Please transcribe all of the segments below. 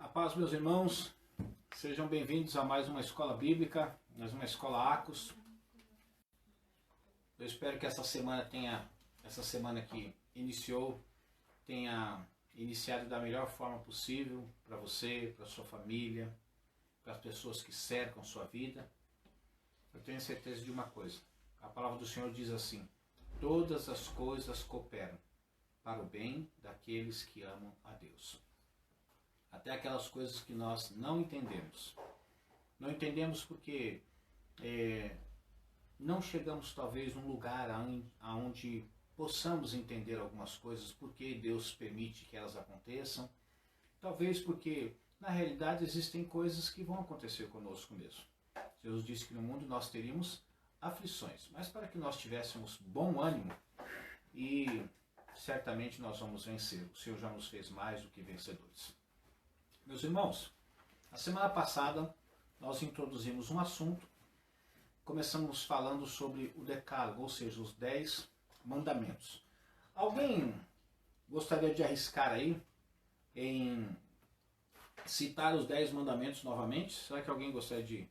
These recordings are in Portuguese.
A paz, meus irmãos, sejam bem-vindos a mais uma escola bíblica, mais uma escola Acos. Eu espero que essa semana que iniciou, tenha iniciado da melhor forma possível para você, para sua família, para as pessoas que cercam sua vida. Eu tenho certeza de uma coisa, a palavra do Senhor diz assim: todas as coisas cooperam para o bem daqueles que amam a Deus. Até aquelas coisas que nós não entendemos. Não entendemos porque não chegamos talvez num lugar onde possamos entender algumas coisas, porque Deus permite que elas aconteçam. Talvez porque na realidade existem coisas que vão acontecer conosco mesmo. Jesus disse que no mundo nós teríamos aflições, mas para que nós tivéssemos bom ânimo e certamente nós vamos vencer. O Senhor já nos fez mais do que vencedores. Meus irmãos, na semana passada nós introduzimos um assunto, começamos falando sobre o decálogo, ou seja, os 10 mandamentos. Alguém gostaria de arriscar aí em citar os 10 mandamentos novamente? Será que alguém gostaria de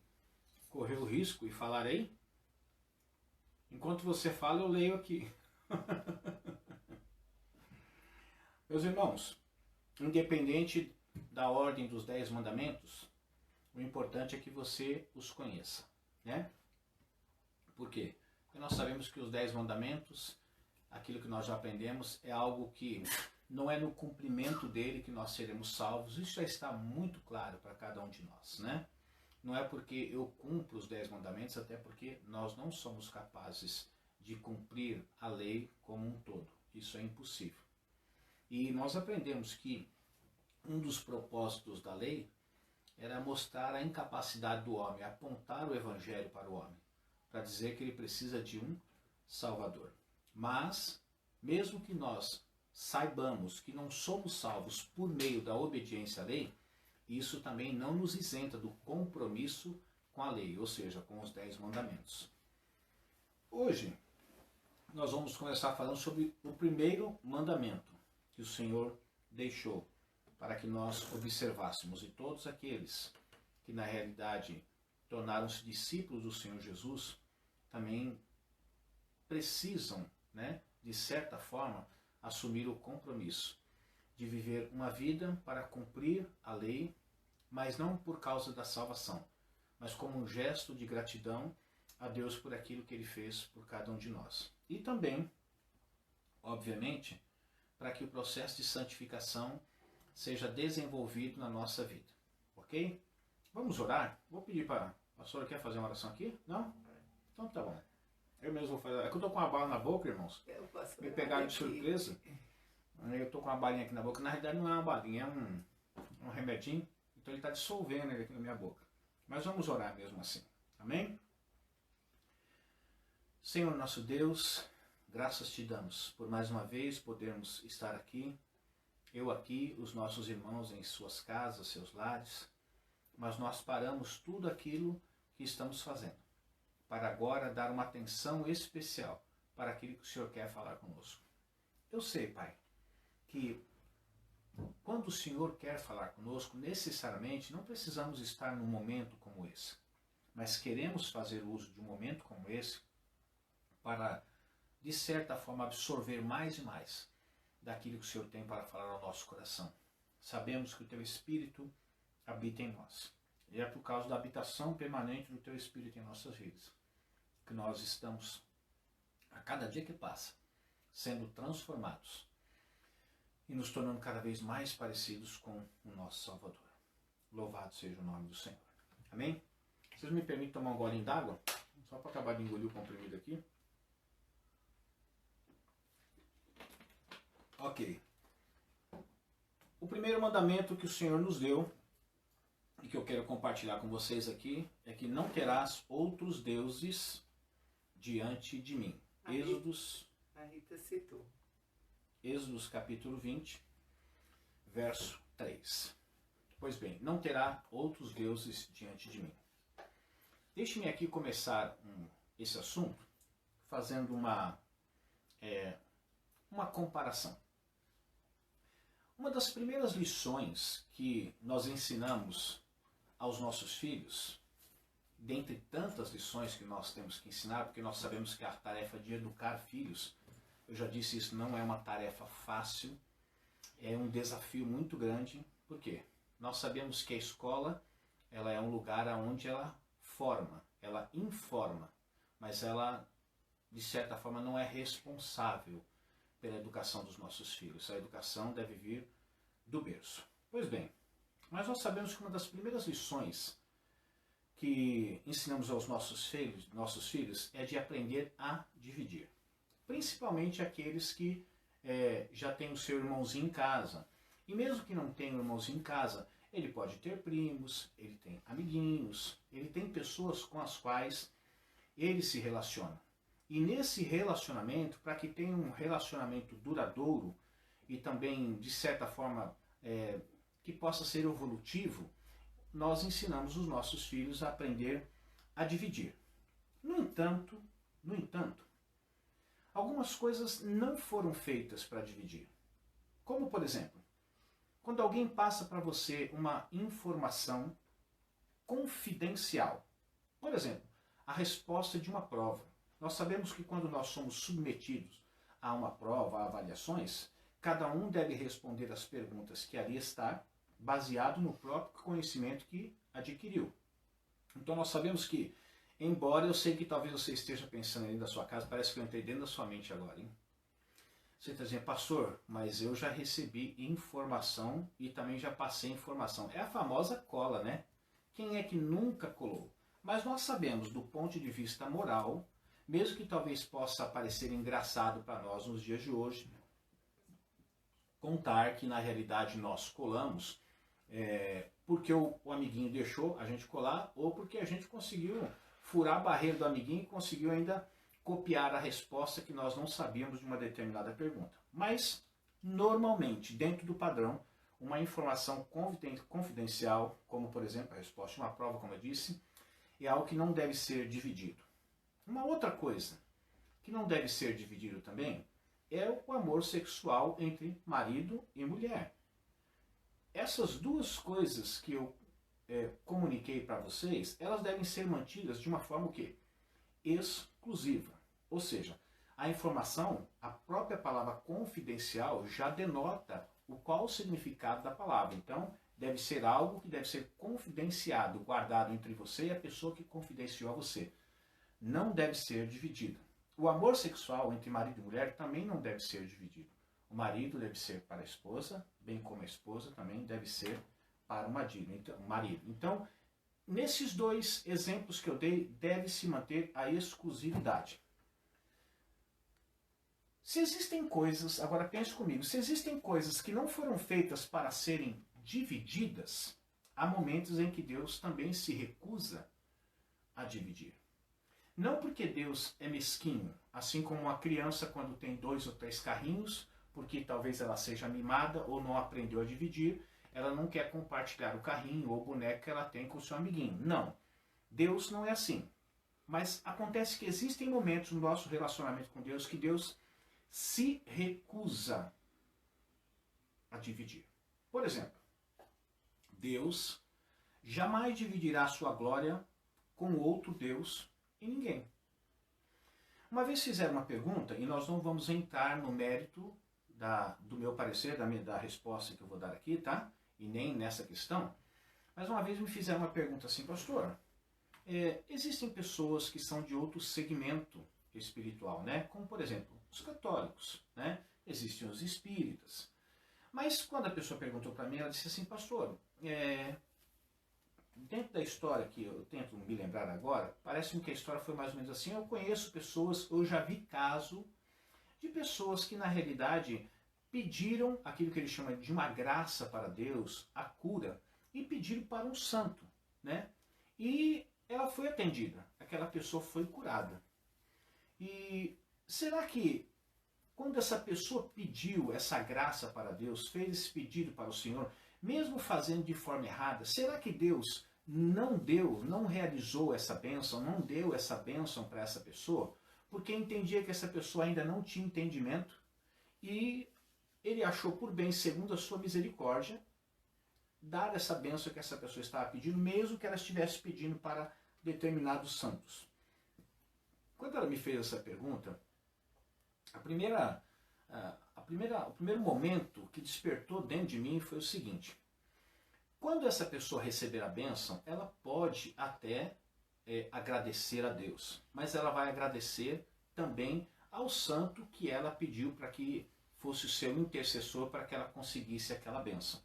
correr o risco e falar aí? Enquanto você fala, eu leio aqui. Meus irmãos, independente da ordem dos 10 mandamentos, o importante é que você os conheça, né? Por quê? Porque nós sabemos que os 10 mandamentos, aquilo que nós já aprendemos, é algo que não é no cumprimento dele que nós seremos salvos. Isso já está muito claro para cada um de nós, né? Não é porque eu cumpro os 10 mandamentos, até porque nós não somos capazes de cumprir a lei como um todo. Isso é impossível. E nós aprendemos que um dos propósitos da lei era mostrar a incapacidade do homem, apontar o evangelho para o homem, para dizer que ele precisa de um Salvador. Mas, mesmo que nós saibamos que não somos salvos por meio da obediência à lei, isso também não nos isenta do compromisso com a lei, ou seja, com os 10 mandamentos. Hoje, nós vamos começar falando sobre o primeiro mandamento que o Senhor deixou para que nós observássemos. E todos aqueles que na realidade tornaram-se discípulos do Senhor Jesus também precisam, né, de certa forma, assumir o compromisso de viver uma vida para cumprir a lei, mas não por causa da salvação, mas como um gesto de gratidão a Deus por aquilo que Ele fez por cada um de nós. E também, obviamente, para que o processo de santificação seja desenvolvido na nossa vida. Ok? Vamos orar? Vou pedir para a pastora, quer fazer uma oração aqui? Não? Então tá bom. Eu mesmo vou fazer. É que eu estou com uma bala na boca, irmãos. Me pegaram de surpresa. Eu estou com uma balinha aqui na boca. Na realidade não é uma balinha, é um remedinho. Então ele está dissolvendo ele aqui na minha boca. Mas vamos orar mesmo assim. Amém? Senhor nosso Deus, graças te damos por mais uma vez podermos estar aqui. Eu aqui, os nossos irmãos em suas casas, seus lares, mas nós paramos tudo aquilo que estamos fazendo, para agora dar uma atenção especial para aquilo que o Senhor quer falar conosco. Eu sei, Pai, que quando o Senhor quer falar conosco, necessariamente não precisamos estar num momento como esse, mas queremos fazer uso de um momento como esse para, de certa forma, absorver mais e mais daquilo que o Senhor tem para falar ao nosso coração. Sabemos que o Teu Espírito habita em nós. E é por causa da habitação permanente do Teu Espírito em nossas vidas que nós estamos, a cada dia que passa, sendo transformados e nos tornando cada vez mais parecidos com o nosso Salvador. Louvado seja o nome do Senhor. Amém? Vocês me permitem tomar um golinho d'água? Só para acabar de engolir o comprimido aqui. Ok. O primeiro mandamento que o Senhor nos deu, e que eu quero compartilhar com vocês aqui, é que não terás outros deuses diante de mim. A Rita citou. Êxodos capítulo 20, verso 3. Pois bem, não terá outros deuses diante de mim. Deixe-me aqui começar esse assunto fazendo uma comparação. Uma das primeiras lições que nós ensinamos aos nossos filhos, dentre tantas lições que nós temos que ensinar, porque nós sabemos que a tarefa de educar filhos, eu já disse isso, não é uma tarefa fácil, é um desafio muito grande. Por quê? Nós sabemos que a escola, ela é um lugar onde ela forma, ela informa, mas ela, de certa forma, não é responsável pela educação dos nossos filhos. A educação deve vir do berço. Pois bem, mas nós sabemos que uma das primeiras lições que ensinamos aos nossos filhos é de aprender a dividir. Principalmente aqueles que já têm o seu irmãozinho em casa. E mesmo que não tenha um irmãozinho em casa, ele pode ter primos, ele tem amiguinhos, ele tem pessoas com as quais ele se relaciona. E nesse relacionamento, para que tenha um relacionamento duradouro e também, de certa forma, que possa ser evolutivo, nós ensinamos os nossos filhos a aprender a dividir. No entanto, algumas coisas não foram feitas para dividir. Como, por exemplo, quando alguém passa para você uma informação confidencial. Por exemplo, a resposta de uma prova. Nós sabemos que quando nós somos submetidos a uma prova, a avaliações, cada um deve responder as perguntas que ali está, baseado no próprio conhecimento que adquiriu. Então nós sabemos que, embora eu sei que talvez você esteja pensando aí da sua casa, parece que eu entrei dentro da sua mente agora, hein? Você está dizendo, pastor, mas eu já recebi informação e também já passei informação. É a famosa cola, né? Quem é que nunca colou? Mas nós sabemos, do ponto de vista moral, mesmo que talvez possa parecer engraçado para nós nos dias de hoje, contar que na realidade nós colamos porque o amiguinho deixou a gente colar ou porque a gente conseguiu furar a barreira do amiguinho e conseguiu ainda copiar a resposta que nós não sabíamos de uma determinada pergunta. Mas, normalmente, dentro do padrão, uma informação confidencial, como por exemplo a resposta de uma prova, como eu disse, é algo que não deve ser dividido. Uma outra coisa que não deve ser dividido também é o amor sexual entre marido e mulher. Essas duas coisas que eu comuniquei para vocês, elas devem ser mantidas de uma forma o quê? Exclusiva. Ou seja, a informação, a própria palavra confidencial já denota qual o significado da palavra. Então, deve ser algo que deve ser confidenciado, guardado entre você e a pessoa que confidenciou a você. Não deve ser dividido. O amor sexual entre marido e mulher também não deve ser dividido. O marido deve ser para a esposa, bem como a esposa também deve ser para o marido. Então, nesses dois exemplos que eu dei, deve se manter a exclusividade. Se existem coisas, agora pense comigo, se existem coisas que não foram feitas para serem divididas, há momentos em que Deus também se recusa a dividir. Não porque Deus é mesquinho, assim como uma criança quando tem 2 ou 3 carrinhos, porque talvez ela seja mimada ou não aprendeu a dividir, ela não quer compartilhar o carrinho ou o boneco que ela tem com o seu amiguinho. Não, Deus não é assim. Mas acontece que existem momentos no nosso relacionamento com Deus que Deus se recusa a dividir. Por exemplo, Deus jamais dividirá a sua glória com outro Deus e ninguém. Uma vez fizeram uma pergunta, e nós não vamos entrar no mérito do meu parecer, da resposta que eu vou dar aqui, tá? E nem nessa questão, mas uma vez me fizeram uma pergunta assim, pastor, existem pessoas que são de outro segmento espiritual, né? Como, por exemplo, os católicos, né? Existem os espíritas. Mas quando a pessoa perguntou para mim, ela disse assim, pastor, dentro da história que eu tento me lembrar agora, parece-me que a história foi mais ou menos assim, eu conheço pessoas, eu já vi caso de pessoas que na realidade pediram aquilo que ele chama de uma graça para Deus, a cura, e pediram para um santo, né? E ela foi atendida, aquela pessoa foi curada. E será que quando essa pessoa pediu essa graça para Deus, fez esse pedido para o Senhor, mesmo fazendo de forma errada, será que Deus não realizou essa bênção, não deu essa bênção para essa pessoa? Porque entendia que essa pessoa ainda não tinha entendimento e ele achou por bem, segundo a sua misericórdia, dar essa bênção que essa pessoa estava pedindo, mesmo que ela estivesse pedindo para determinados santos. Quando ela me fez essa pergunta, o primeiro momento que despertou dentro de mim foi o seguinte: quando essa pessoa receber a bênção, ela pode até agradecer a Deus, mas ela vai agradecer também ao santo que ela pediu para que fosse o seu intercessor para que ela conseguisse aquela bênção.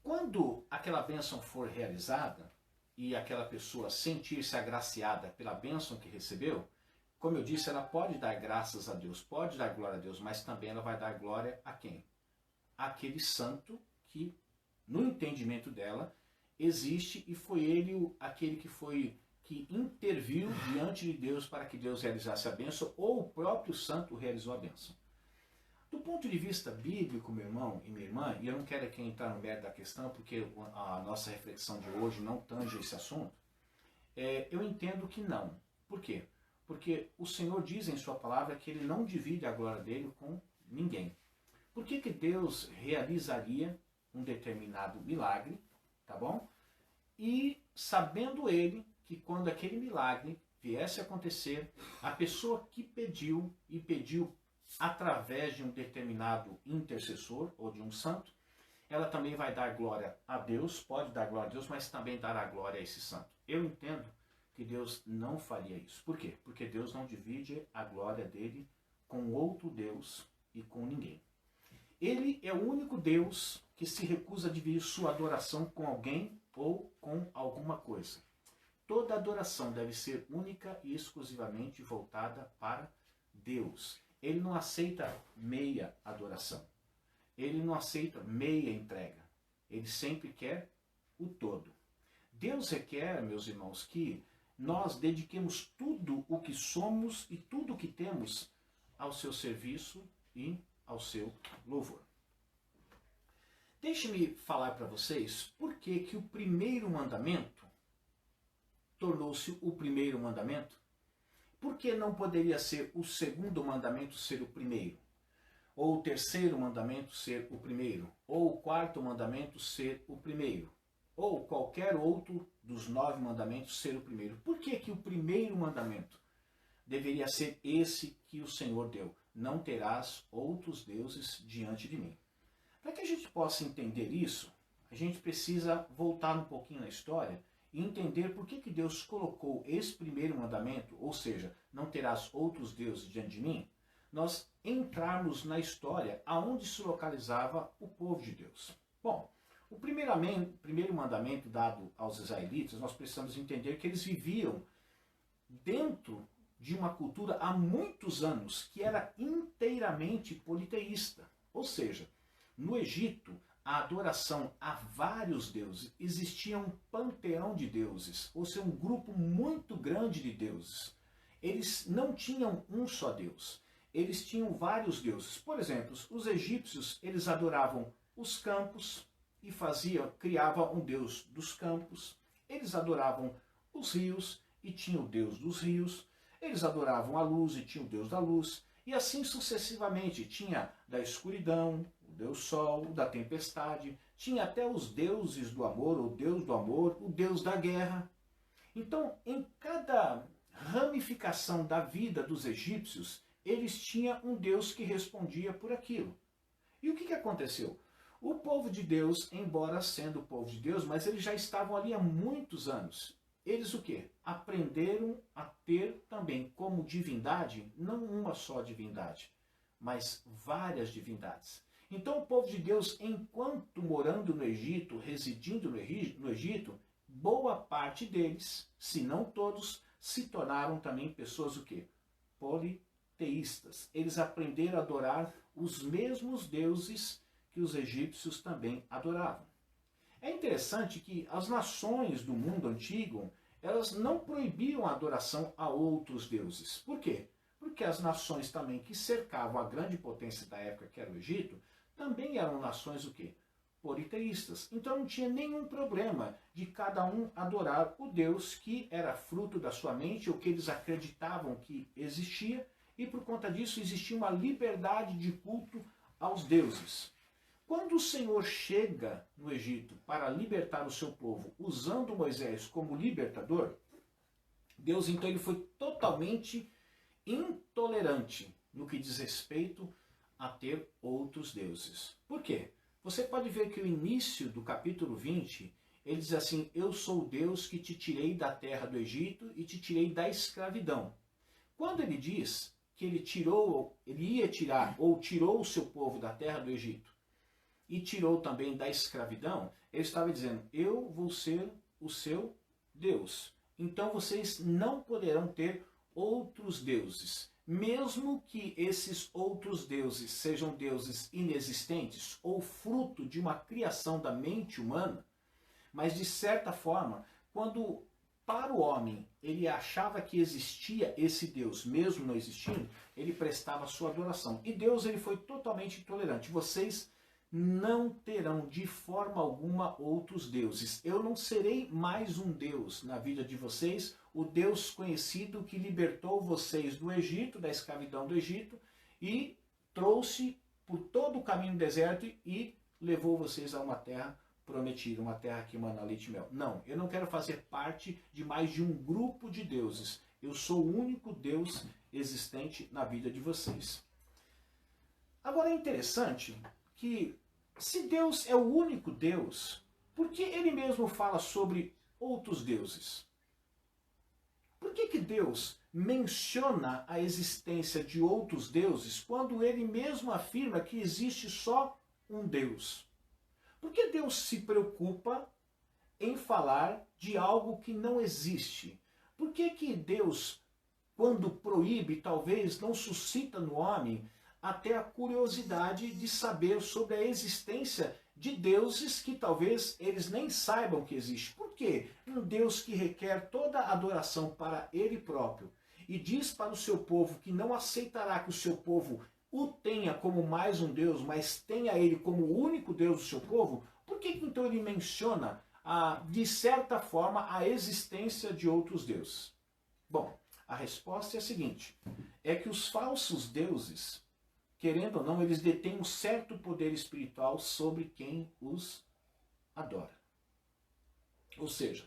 Quando aquela bênção for realizada e aquela pessoa sentir-se agraciada pela bênção que recebeu, como eu disse, ela pode dar graças a Deus, pode dar glória a Deus, mas também ela vai dar glória a quem? Aquele santo que, no entendimento dela, existe e foi ele aquele que interviu diante de Deus para que Deus realizasse a bênção, ou o próprio santo realizou a bênção. Do ponto de vista bíblico, meu irmão e minha irmã, e eu não quero aqui entrar no mérito da questão, porque a nossa reflexão de hoje não tange esse assunto, eu entendo que não. Por quê? Porque o Senhor diz em sua palavra que ele não divide a glória dele com ninguém. Por que Deus realizaria um determinado milagre, tá bom? E sabendo ele que quando aquele milagre viesse a acontecer, a pessoa que pediu e pediu através de um determinado intercessor ou de um santo, ela também vai dar glória a Deus, pode dar glória a Deus, mas também dará glória a esse santo. Eu entendo que Deus não faria isso. Por quê? Porque Deus não divide a glória dele com outro Deus e com ninguém. Ele é o único Deus que se recusa a dividir sua adoração com alguém ou com alguma coisa. Toda adoração deve ser única e exclusivamente voltada para Deus. Ele não aceita meia adoração. Ele não aceita meia entrega. Ele sempre quer o todo. Deus requer, meus irmãos, que nós dediquemos tudo o que somos e tudo o que temos ao seu serviço e ao seu louvor. Deixe-me falar para vocês por que o primeiro mandamento tornou-se o primeiro mandamento. Por que não poderia ser o segundo mandamento ser o primeiro? Ou o terceiro mandamento ser o primeiro? Ou o quarto mandamento ser o primeiro? Ou qualquer outro dos 9 mandamentos ser o primeiro? Por que o primeiro mandamento deveria ser esse que o Senhor deu? Não terás outros deuses diante de mim. Para que a gente possa entender isso, a gente precisa voltar um pouquinho na história e entender por que Deus colocou esse primeiro mandamento, ou seja, não terás outros deuses diante de mim, nós entrarmos na história aonde se localizava o povo de Deus. Bom, o primeiro mandamento dado aos israelitas, nós precisamos entender que eles viviam dentro de uma cultura há muitos anos que era inteiramente politeísta. Ou seja, no Egito, a adoração a vários deuses, existia um panteão de deuses, ou seja, um grupo muito grande de deuses. Eles não tinham um só Deus, eles tinham vários deuses. Por exemplo, os egípcios, eles adoravam os campos e criavam um deus dos campos. Eles adoravam os rios e tinham o deus dos rios. Eles adoravam a luz e tinham o deus da luz. E assim sucessivamente, tinha da escuridão, o deus sol, o da tempestade, tinha até os deuses do amor, o deus do amor, o deus da guerra. Então, em cada ramificação da vida dos egípcios, eles tinham um deus que respondia por aquilo. E o que aconteceu? O povo de Deus, embora sendo o povo de Deus, mas eles já estavam ali há muitos anos. Eles o quê? Aprenderam a ter também como divindade, não uma só divindade, mas várias divindades. Então o povo de Deus, enquanto morando no Egito, residindo no Egito, boa parte deles, se não todos, se tornaram também pessoas o quê? Politeístas. Eles aprenderam a adorar os mesmos deuses que os egípcios também adoravam. É interessante que as nações do mundo antigo, elas não proibiam a adoração a outros deuses. Por quê? Porque as nações também que cercavam a grande potência da época, que era o Egito, também eram nações o quê? Politeístas. Então não tinha nenhum problema de cada um adorar o Deus que era fruto da sua mente, ou que eles acreditavam que existia, e por conta disso existia uma liberdade de culto aos deuses. Quando o Senhor chega no Egito para libertar o seu povo, usando Moisés como libertador, Deus então ele foi totalmente intolerante no que diz respeito a ter outros deuses. Por quê? Você pode ver que o início do capítulo 20, ele diz assim: eu sou o Deus que te tirei da terra do Egito e te tirei da escravidão. Quando ele diz que ele ia tirar ou tirou o seu povo da terra do Egito e tirou também da escravidão, ele estava dizendo: eu vou ser o seu Deus. Então vocês não poderão ter outros deuses. Mesmo que esses outros deuses sejam deuses inexistentes ou fruto de uma criação da mente humana, mas de certa forma, quando para o homem ele achava que existia esse Deus, mesmo não existindo, ele prestava sua adoração. E Deus ele foi totalmente intolerante. Vocês não terão de forma alguma outros deuses. Eu não serei mais um Deus na vida de vocês, o Deus conhecido que libertou vocês do Egito, da escravidão do Egito, e trouxe por todo o caminho do deserto e levou vocês a uma terra prometida, uma terra que emana leite e mel. Não, eu não quero fazer parte de mais de um grupo de deuses. Eu sou o único Deus existente na vida de vocês. Agora é interessante que se Deus é o único Deus, por que ele mesmo fala sobre outros deuses? Por que Deus menciona a existência de outros deuses quando ele mesmo afirma que existe só um Deus? Por que Deus se preocupa em falar de algo que não existe? Por que Deus, quando proíbe, talvez não suscita no homem até a curiosidade de saber sobre a existência de deuses que talvez eles nem saibam que existe? Por quê? Um Deus que requer toda a adoração para ele próprio e diz para o seu povo que não aceitará que o seu povo o tenha como mais um Deus, mas tenha ele como o único Deus do seu povo, por que então ele menciona, de certa forma, a existência de outros deuses? Bom, a resposta é a seguinte: é que os falsos deuses, querendo ou não, eles detêm um certo poder espiritual sobre quem os adora. Ou seja,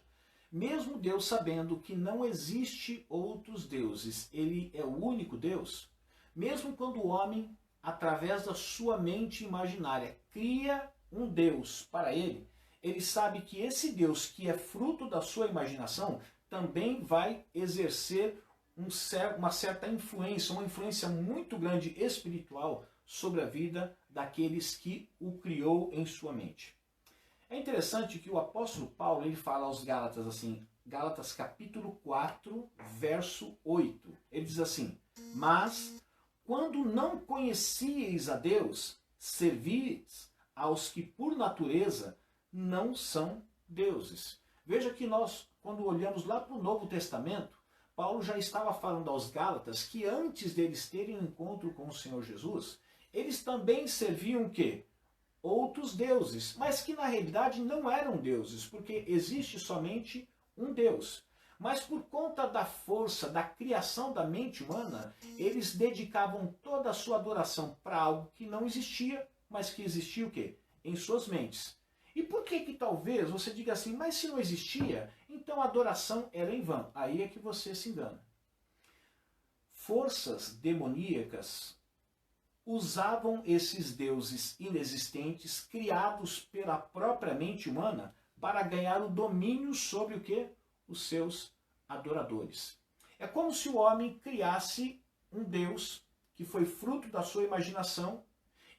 mesmo Deus sabendo que não existe outros deuses, ele é o único Deus, mesmo quando o homem, através da sua mente imaginária, cria um Deus para ele, ele sabe que esse Deus, que é fruto da sua imaginação, também vai exercer uma certa influência, uma influência muito grande espiritual sobre a vida daqueles que o criou em sua mente. É interessante que o apóstolo Paulo ele fala aos Gálatas assim, Gálatas capítulo 4, verso 8. Ele diz assim: mas quando não conhecieis a Deus, servis aos que por natureza não são deuses. Veja que nós, quando olhamos lá para o Novo Testamento, Paulo já estava falando aos Gálatas que antes deles terem um encontro com o Senhor Jesus, eles também serviam o quê? Outros deuses, mas que na realidade não eram deuses, porque existe somente um Deus. Mas por conta da força da criação da mente humana, eles dedicavam toda a sua adoração para algo que não existia, mas que existia o quê? Em suas mentes. E por que talvez você diga assim, mas se não existia, então a adoração era em vão? Aí é que você se engana. Forças demoníacas usavam esses deuses inexistentes, criados pela própria mente humana, para ganhar o domínio sobre o quê? Os seus adoradores. É como se o homem criasse um Deus que foi fruto da sua imaginação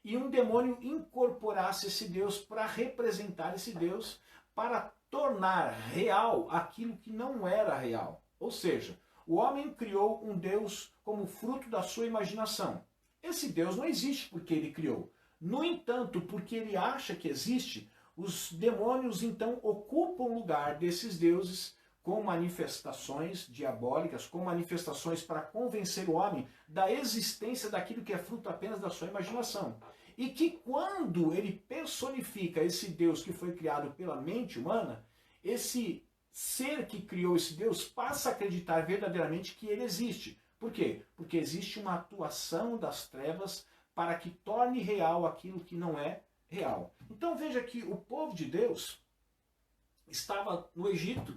e um demônio incorporasse esse Deus para representar esse Deus, para tornar real aquilo que não era real. Ou seja, o homem criou um Deus como fruto da sua imaginação. Esse Deus não existe porque ele criou. No entanto, porque ele acha que existe, os demônios então ocupam o lugar desses deuses com manifestações diabólicas, com manifestações para convencer o homem da existência daquilo que é fruto apenas da sua imaginação. E que quando ele personifica esse Deus que foi criado pela mente humana, esse ser que criou esse Deus passa a acreditar verdadeiramente que ele existe. Por quê? Porque existe uma atuação das trevas para que torne real aquilo que não é real. Então veja que o povo de Deus estava no Egito.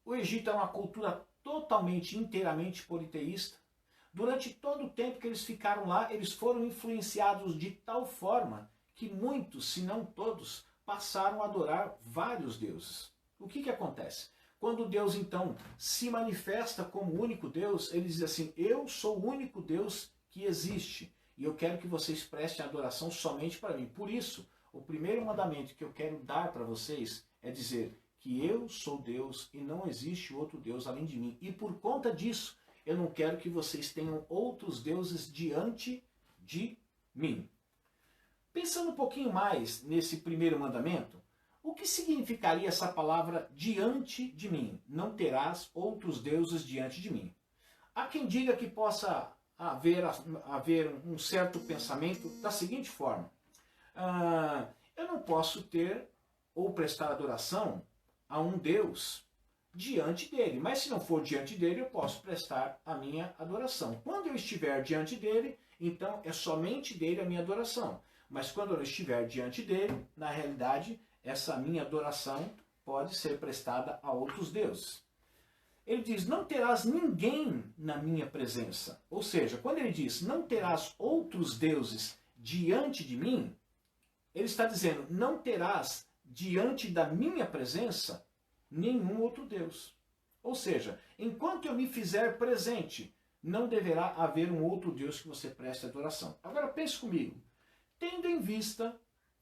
O Egito é uma cultura totalmente, inteiramente politeísta. Durante todo o tempo que eles ficaram lá, eles foram influenciados de tal forma que muitos, se não todos, passaram a adorar vários deuses. O que acontece? Quando Deus, então, se manifesta como único Deus, ele diz assim, eu sou o único Deus que existe, e eu quero que vocês prestem adoração somente para mim. Por isso, o primeiro mandamento que eu quero dar para vocês é dizer que eu sou Deus e não existe outro Deus além de mim. E por conta disso, eu não quero que vocês tenham outros deuses diante de mim. Pensando um pouquinho mais nesse primeiro mandamento, o que significaria essa palavra diante de mim? Não terás outros deuses diante de mim. Há quem diga que possa haver um certo pensamento da seguinte forma. Eu não posso ter ou prestar adoração a um Deus diante dele. Mas se não for diante dele, eu posso prestar a minha adoração. Quando eu estiver diante dele, então é somente dele a minha adoração. Mas quando eu estiver diante dele, na realidade, essa minha adoração pode ser prestada a outros deuses. Ele diz, não terás ninguém na minha presença. Ou seja, quando ele diz, não terás outros deuses diante de mim, ele está dizendo, não terás diante da minha presença nenhum outro Deus. Ou seja, enquanto eu me fizer presente, não deverá haver um outro Deus que você preste adoração. Agora pense comigo, tendo em vista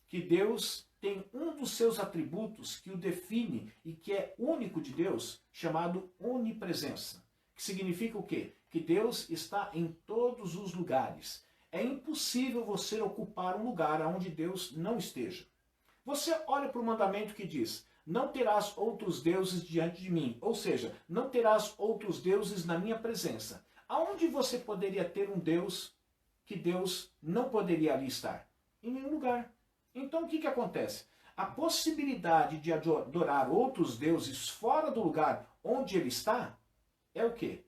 que Deus tem um dos seus atributos que o define e que é único de Deus, chamado onipresença. Que significa o quê? Que Deus está em todos os lugares. É impossível você ocupar um lugar onde Deus não esteja. Você olha para o mandamento que diz, não terás outros deuses diante de mim, ou seja, não terás outros deuses na minha presença. Aonde você poderia ter um Deus que Deus não poderia ali estar? Em nenhum lugar. Então o que acontece? A possibilidade de adorar outros deuses fora do lugar onde ele está é o quê?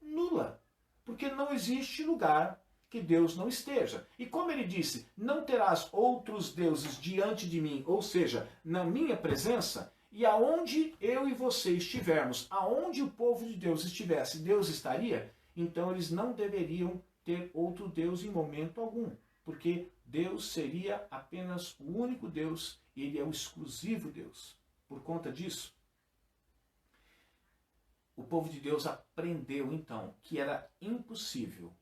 Nula. Porque não existe lugar que Deus não esteja. E como ele disse, não terás outros deuses diante de mim, ou seja, na minha presença, e aonde eu e você estivermos, aonde o povo de Deus estivesse, Deus estaria, então eles não deveriam ter outro Deus em momento algum. Porque Deus seria apenas o único Deus, e ele é o exclusivo Deus. Por conta disso, o povo de Deus aprendeu então que era impossível,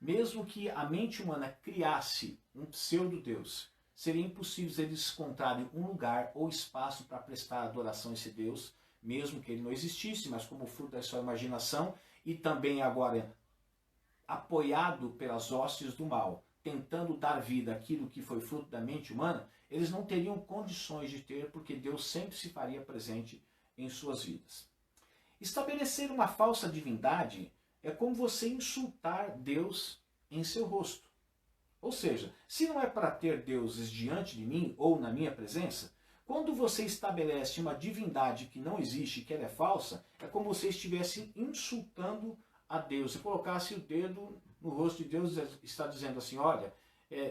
mesmo que a mente humana criasse um pseudo-Deus, seria impossível eles encontrarem um lugar ou espaço para prestar adoração a esse Deus, mesmo que ele não existisse, mas como fruto da sua imaginação, e também agora apoiado pelas hostes do mal, tentando dar vida àquilo que foi fruto da mente humana, eles não teriam condições de ter, porque Deus sempre se faria presente em suas vidas. Estabelecer uma falsa divindade é como você insultar Deus em seu rosto. Ou seja, se não é para ter deuses diante de mim ou na minha presença, quando você estabelece uma divindade que não existe, que ela é falsa, é como se você estivesse insultando a Deus. Se colocasse o dedo no rosto de Deus, está dizendo assim, olha,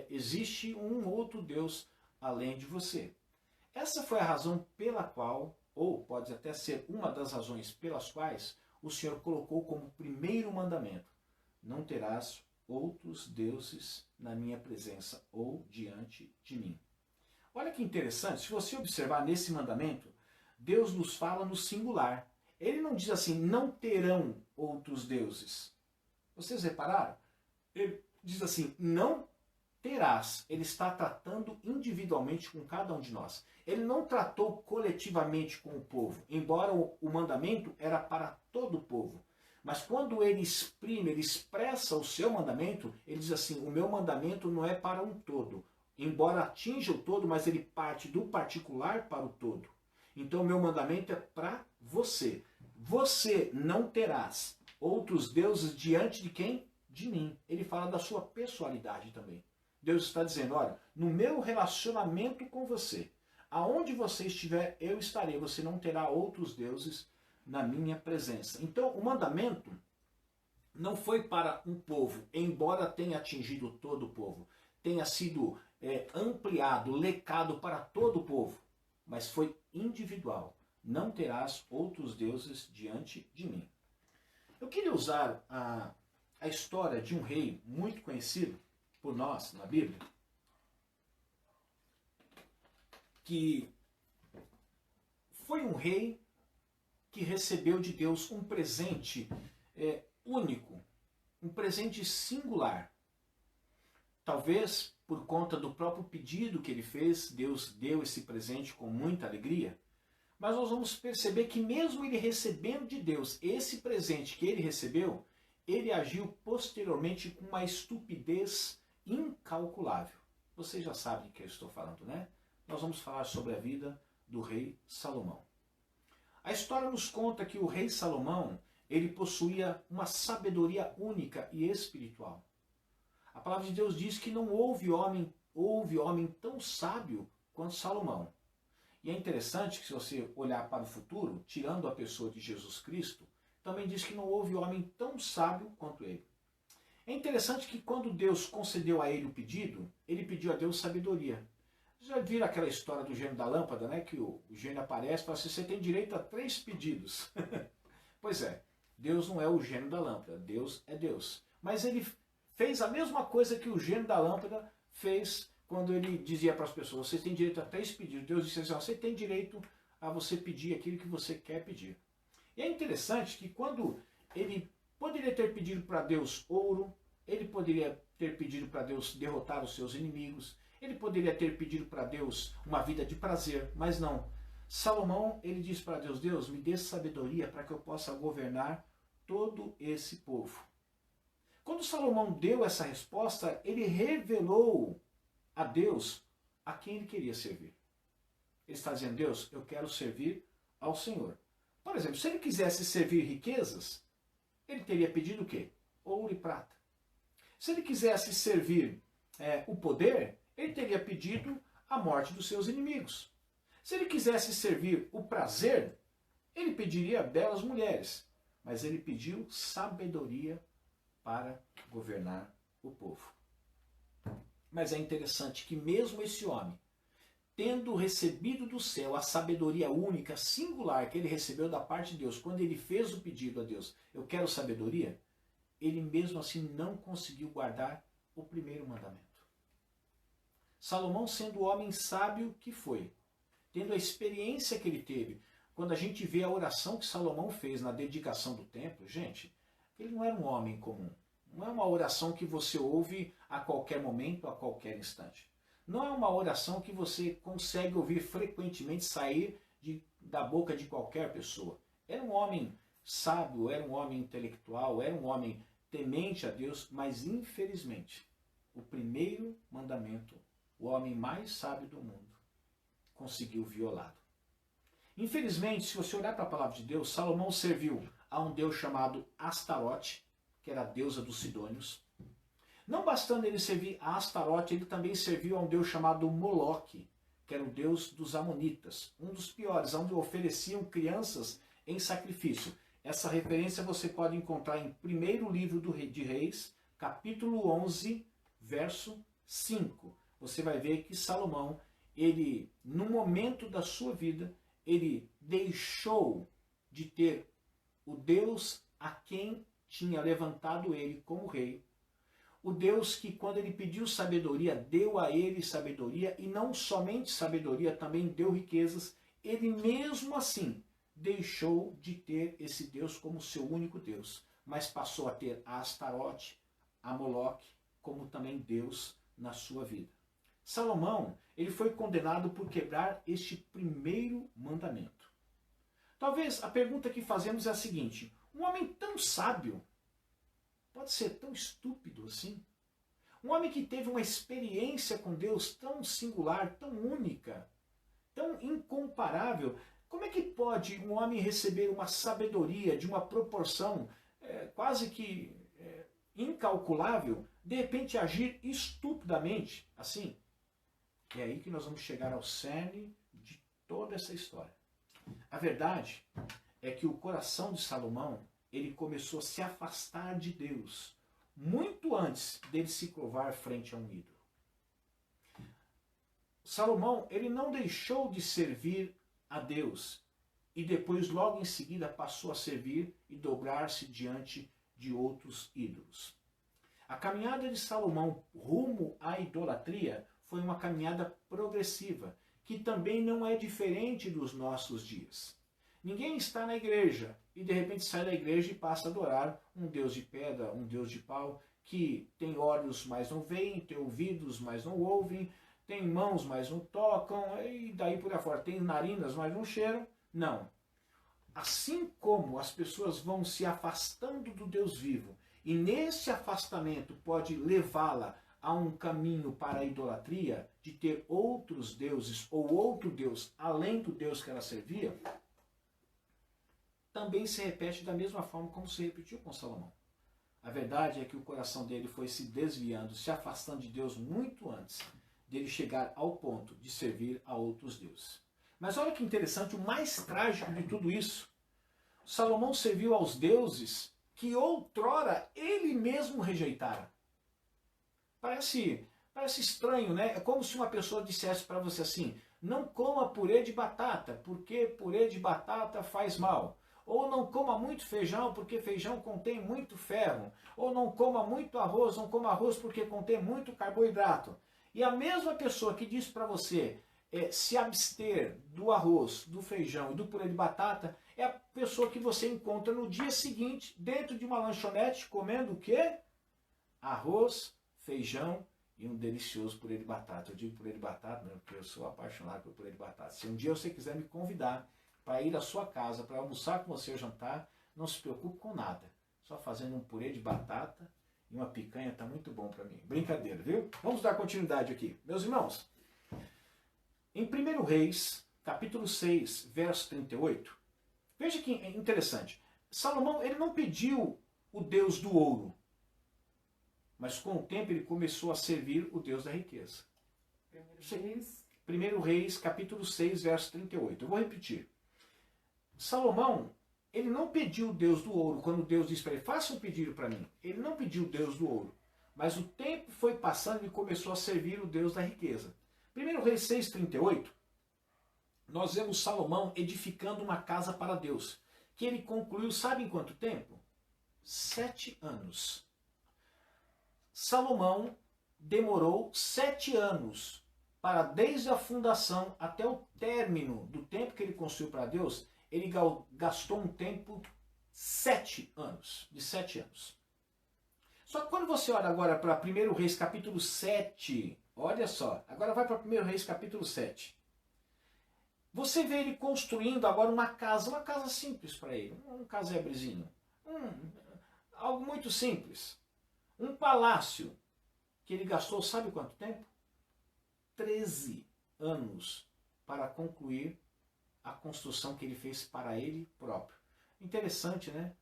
existe um outro Deus além de você. Essa foi a razão pela qual, ou pode até ser uma das razões pelas quais, o Senhor colocou como primeiro mandamento, não terás outros deuses na minha presença ou diante de mim. Olha que interessante, se você observar nesse mandamento, Deus nos fala no singular. Ele não diz assim, não terão outros deuses. Vocês repararam? Ele diz assim, não terás. Ele está tratando individualmente com cada um de nós. Ele não tratou coletivamente com o povo, embora o mandamento era para todo o povo. Mas quando ele exprime, ele expressa o seu mandamento, ele diz assim, o meu mandamento não é para um todo. Embora atinja o todo, mas ele parte do particular para o todo. Então o meu mandamento é para você. Você não terás outros deuses diante de quem? De mim. Ele fala da sua pessoalidade também. Deus está dizendo, olha, no meu relacionamento com você, aonde você estiver, eu estarei. Você não terá outros deuses na minha presença. Então, o mandamento não foi para um povo, embora tenha atingido todo o povo, tenha sido ampliado, lecado para todo o povo, mas foi individual. Não terás outros deuses diante de mim. Eu queria usar a história de um rei muito conhecido por nós na Bíblia, que foi um rei que recebeu de Deus um presente único, um presente singular. Talvez por conta do próprio pedido que ele fez, Deus deu esse presente com muita alegria, mas nós vamos perceber que mesmo ele recebendo de Deus esse presente que ele recebeu, ele agiu posteriormente com uma estupidez incalculável. Você já sabe de que eu estou falando, né? Nós vamos falar sobre a vida do rei Salomão. A história nos conta que o rei Salomão, ele possuía uma sabedoria única e espiritual. A palavra de Deus diz que não houve homem tão sábio quanto Salomão. E é interessante que se você olhar para o futuro, tirando a pessoa de Jesus Cristo, também diz que não houve homem tão sábio quanto ele. É interessante que quando Deus concedeu a ele o pedido, ele pediu a Deus sabedoria. Já viram aquela história do gênio da lâmpada, né? Que o gênio aparece e fala assim, você tem direito a 3 pedidos. Pois é, Deus não é o gênio da lâmpada, Deus é Deus. Mas ele fez a mesma coisa que o gênio da lâmpada fez quando ele dizia para as pessoas, você tem direito a 3 pedidos. Deus disse assim, você tem direito a você pedir aquilo que você quer pedir. E é interessante que quando ele poderia ter pedido para Deus ouro, ele poderia ter pedido para Deus derrotar os seus inimigos, ele poderia ter pedido para Deus uma vida de prazer, mas não. Salomão, ele diz para Deus, Deus, me dê sabedoria para que eu possa governar todo esse povo. Quando Salomão deu essa resposta, ele revelou a Deus a quem ele queria servir. Ele está dizendo, Deus, eu quero servir ao Senhor. Por exemplo, se ele quisesse servir riquezas, ele teria pedido o quê? Ouro e prata. Se ele quisesse servir o poder, ele teria pedido a morte dos seus inimigos. Se ele quisesse servir o prazer, ele pediria belas mulheres. Mas ele pediu sabedoria para governar o povo. Mas é interessante que mesmo esse homem, tendo recebido do céu a sabedoria única, singular, que ele recebeu da parte de Deus, quando ele fez o pedido a Deus, eu quero sabedoria, ele mesmo assim não conseguiu guardar o primeiro mandamento. Salomão, sendo o homem sábio que foi, tendo a experiência que ele teve, quando a gente vê a oração que Salomão fez na dedicação do templo, gente, ele não era um homem comum. Não é uma oração que você ouve a qualquer momento, a qualquer instante. Não é uma oração que você consegue ouvir frequentemente sair da boca de qualquer pessoa. Era um homem sábio, era um homem intelectual, era um homem temente a Deus, mas infelizmente, o primeiro mandamento, o homem mais sábio do mundo, conseguiu violá-lo. Infelizmente, se você olhar para a palavra de Deus, Salomão serviu a um deus chamado Astarote, que era a deusa dos Sidônios. Não bastando ele servir a Astarote, ele também serviu a um deus chamado Moloque, que era o deus dos Amonitas, um dos piores, onde ofereciam crianças em sacrifício. Essa referência você pode encontrar em 1º livro de Reis, capítulo 11, verso 5. Você vai ver que Salomão, ele, no momento da sua vida, ele deixou de ter o Deus a quem tinha levantado ele como rei. O Deus que, quando ele pediu sabedoria, deu a ele sabedoria, e não somente sabedoria, também deu riquezas. Ele mesmo assim deixou de ter esse Deus como seu único Deus, mas passou a ter a Astarote, a Moloque, como também Deus na sua vida. Salomão, ele foi condenado por quebrar este primeiro mandamento. Talvez a pergunta que fazemos é a seguinte: um homem tão sábio pode ser tão estúpido assim? Um homem que teve uma experiência com Deus tão singular, tão única, tão incomparável, como é que pode um homem receber uma sabedoria de uma proporção quase que incalculável, de repente agir estupidamente assim? É aí que nós vamos chegar ao cerne de toda essa história. A verdade é que o coração de Salomão ele começou a se afastar de Deus, muito antes dele se curvar frente a um ídolo. Salomão, ele não deixou de servir a Deus e depois, logo em seguida, passou a servir e dobrar-se diante de outros ídolos. A caminhada de Salomão rumo à idolatria foi uma caminhada progressiva, que também não é diferente dos nossos dias. Ninguém está na igreja e de repente sai da igreja e passa a adorar um Deus de pedra, um Deus de pau, que tem olhos, mas não veem, tem ouvidos, mas não ouvem, tem mãos, mas não tocam, e daí por aí fora. Tem narinas, mas não cheiram. Não. Assim como as pessoas vão se afastando do Deus vivo, e nesse afastamento pode levá-la a um caminho para a idolatria, de ter outros deuses ou outro Deus além do Deus que ela servia, também se repete da mesma forma como se repetiu com Salomão. A verdade é que o coração dele foi se desviando, se afastando de Deus muito antes dele chegar ao ponto de servir a outros deuses. Mas olha que interessante, o mais trágico de tudo isso, Salomão serviu aos deuses que outrora ele mesmo rejeitara. Parece estranho, né? É como se uma pessoa dissesse para você assim: não coma purê de batata, porque purê de batata faz mal. Ou não coma muito feijão, porque feijão contém muito ferro. Ou não coma muito arroz, não coma arroz porque contém muito carboidrato. E a mesma pessoa que diz para você se abster do arroz, do feijão e do purê de batata, é a pessoa que você encontra no dia seguinte, dentro de uma lanchonete, comendo o quê? Arroz, feijão e um delicioso purê de batata. Eu digo purê de batata, não, porque eu sou apaixonado por purê de batata. Se um dia você quiser me convidar para ir à sua casa, para almoçar com você ou jantar, não se preocupe com nada. Só fazendo um purê de batata e uma picanha está muito bom para mim. Brincadeira, viu? Vamos dar continuidade aqui. Meus irmãos, em 1 Reis, capítulo 6, verso 38, veja que interessante. Salomão, ele não pediu o Deus do ouro, mas com o tempo ele começou a servir o Deus da riqueza. 1 Reis, capítulo 6, verso 38. Eu vou repetir. Salomão, ele não pediu o Deus do ouro, quando Deus disse para ele: faça um pedido para mim. Ele não pediu o Deus do ouro, mas o tempo foi passando e começou a servir o Deus da riqueza. 1 Reis 6, 38, nós vemos Salomão edificando uma casa para Deus, que ele concluiu, sabe em quanto tempo? 7 anos. Salomão demorou 7 anos para, desde a fundação até o término do tempo que ele construiu para Deus, ele gastou um tempo 7 anos, de 7 anos. Só que quando você olha agora para 1 Reis capítulo 7, olha só, agora vai para 1 Reis capítulo 7. Você vê ele construindo agora uma casa simples para ele, um casebrezinho, algo muito simples. Um palácio que ele gastou, sabe quanto tempo? 13 anos para concluir a construção que ele fez para ele próprio. Interessante, né?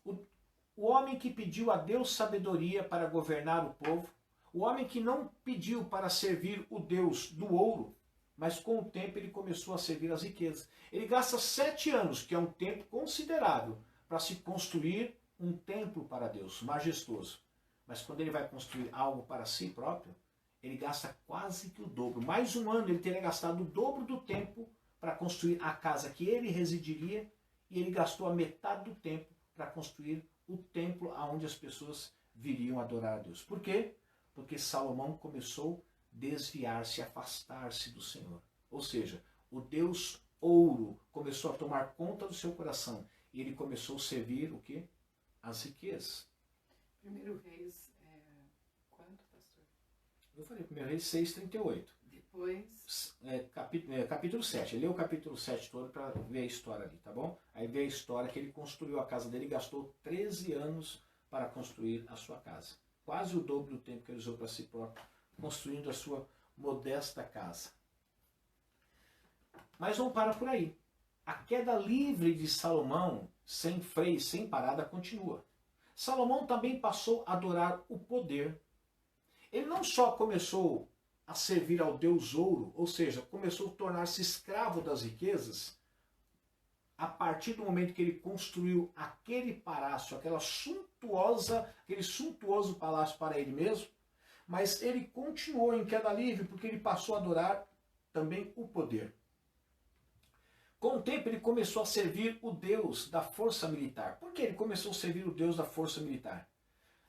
O homem que pediu a Deus sabedoria para governar o povo, o homem que não pediu para servir o Deus do ouro, mas com o tempo ele começou a servir as riquezas. Ele gasta 7 anos, que é um tempo considerável, para se construir um templo para Deus, majestoso. Mas quando ele vai construir algo para si próprio, ele gasta quase que o dobro. Mais um ano ele teria gastado o dobro do tempo para construir a casa que ele residiria, e ele gastou a metade do tempo para construir o templo aonde as pessoas viriam adorar a Deus. Por quê? Porque Salomão começou a desviar-se, afastar-se do Senhor. Ou seja, o Deus ouro começou a tomar conta do seu coração, e ele começou a servir o quê? As riquezas. 1 Reis, quanto, pastor? Eu falei 1 Reis 6, 38. Depois? Capítulo 7. Lê o capítulo 7 todo para ver a história ali, tá bom? Aí vê a história que ele construiu a casa dele e gastou 13 anos para construir a sua casa. Quase o dobro do tempo que ele usou para si próprio, construindo a sua modesta casa. Mas não para por aí. A queda livre de Salomão, sem freio, sem parada, continua. Salomão também passou a adorar o poder. Ele não só começou a servir ao Deus ouro, ou seja, começou a tornar-se escravo das riquezas, a partir do momento que ele construiu aquele palácio, aquele suntuoso palácio para ele mesmo, mas ele continuou em queda livre porque ele passou a adorar também o poder. Com o tempo ele começou a servir o Deus da força militar. Por que ele começou a servir o Deus da força militar?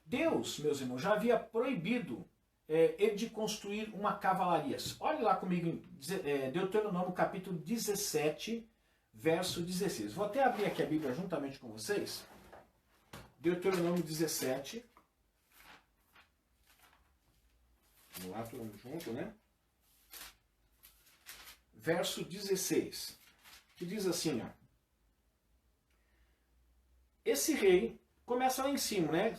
Deus, meus irmãos, já havia proibido ele de construir uma cavalaria. Olhe lá comigo em Deuteronômio capítulo 17, verso 16. Vou até abrir aqui a Bíblia juntamente com vocês. Deuteronômio 17. Vamos lá, todo mundo junto, né? Verso 16. Que diz assim, ó. Esse rei, começa lá em cima, né?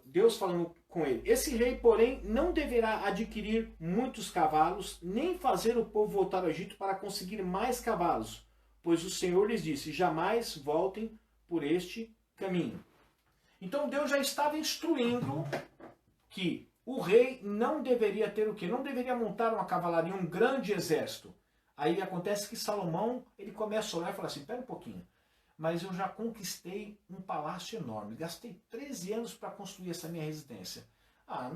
Deus falando com ele. Esse rei, porém, não deverá adquirir muitos cavalos, nem fazer o povo voltar ao Egito para conseguir mais cavalos, pois o Senhor lhes disse, jamais voltem por este caminho. Então Deus já estava instruindo que o rei não deveria ter o quê? Não deveria montar uma cavalaria, um grande exército. Aí acontece que Salomão, ele começa a olhar e fala assim, espera um pouquinho, mas eu já conquistei um palácio enorme, gastei 13 anos para construir essa minha residência.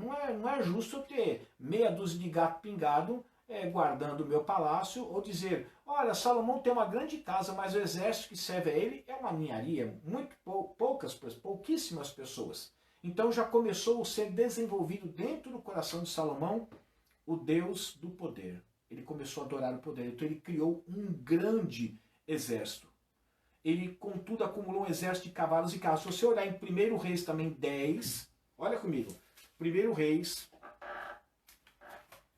Não é justo eu ter meia dúzia de gato pingado guardando o meu palácio, ou dizer, olha, Salomão tem uma grande casa, mas o exército que serve a ele é uma ninharia, pouquíssimas pessoas. Então já começou a ser desenvolvido dentro do coração de Salomão o Deus do poder. Ele começou a adorar o poder, então ele criou um grande exército. Ele, contudo, acumulou um exército de cavalos e carros. Se você olhar em 1 Reis também 10, olha comigo, 1 Reis,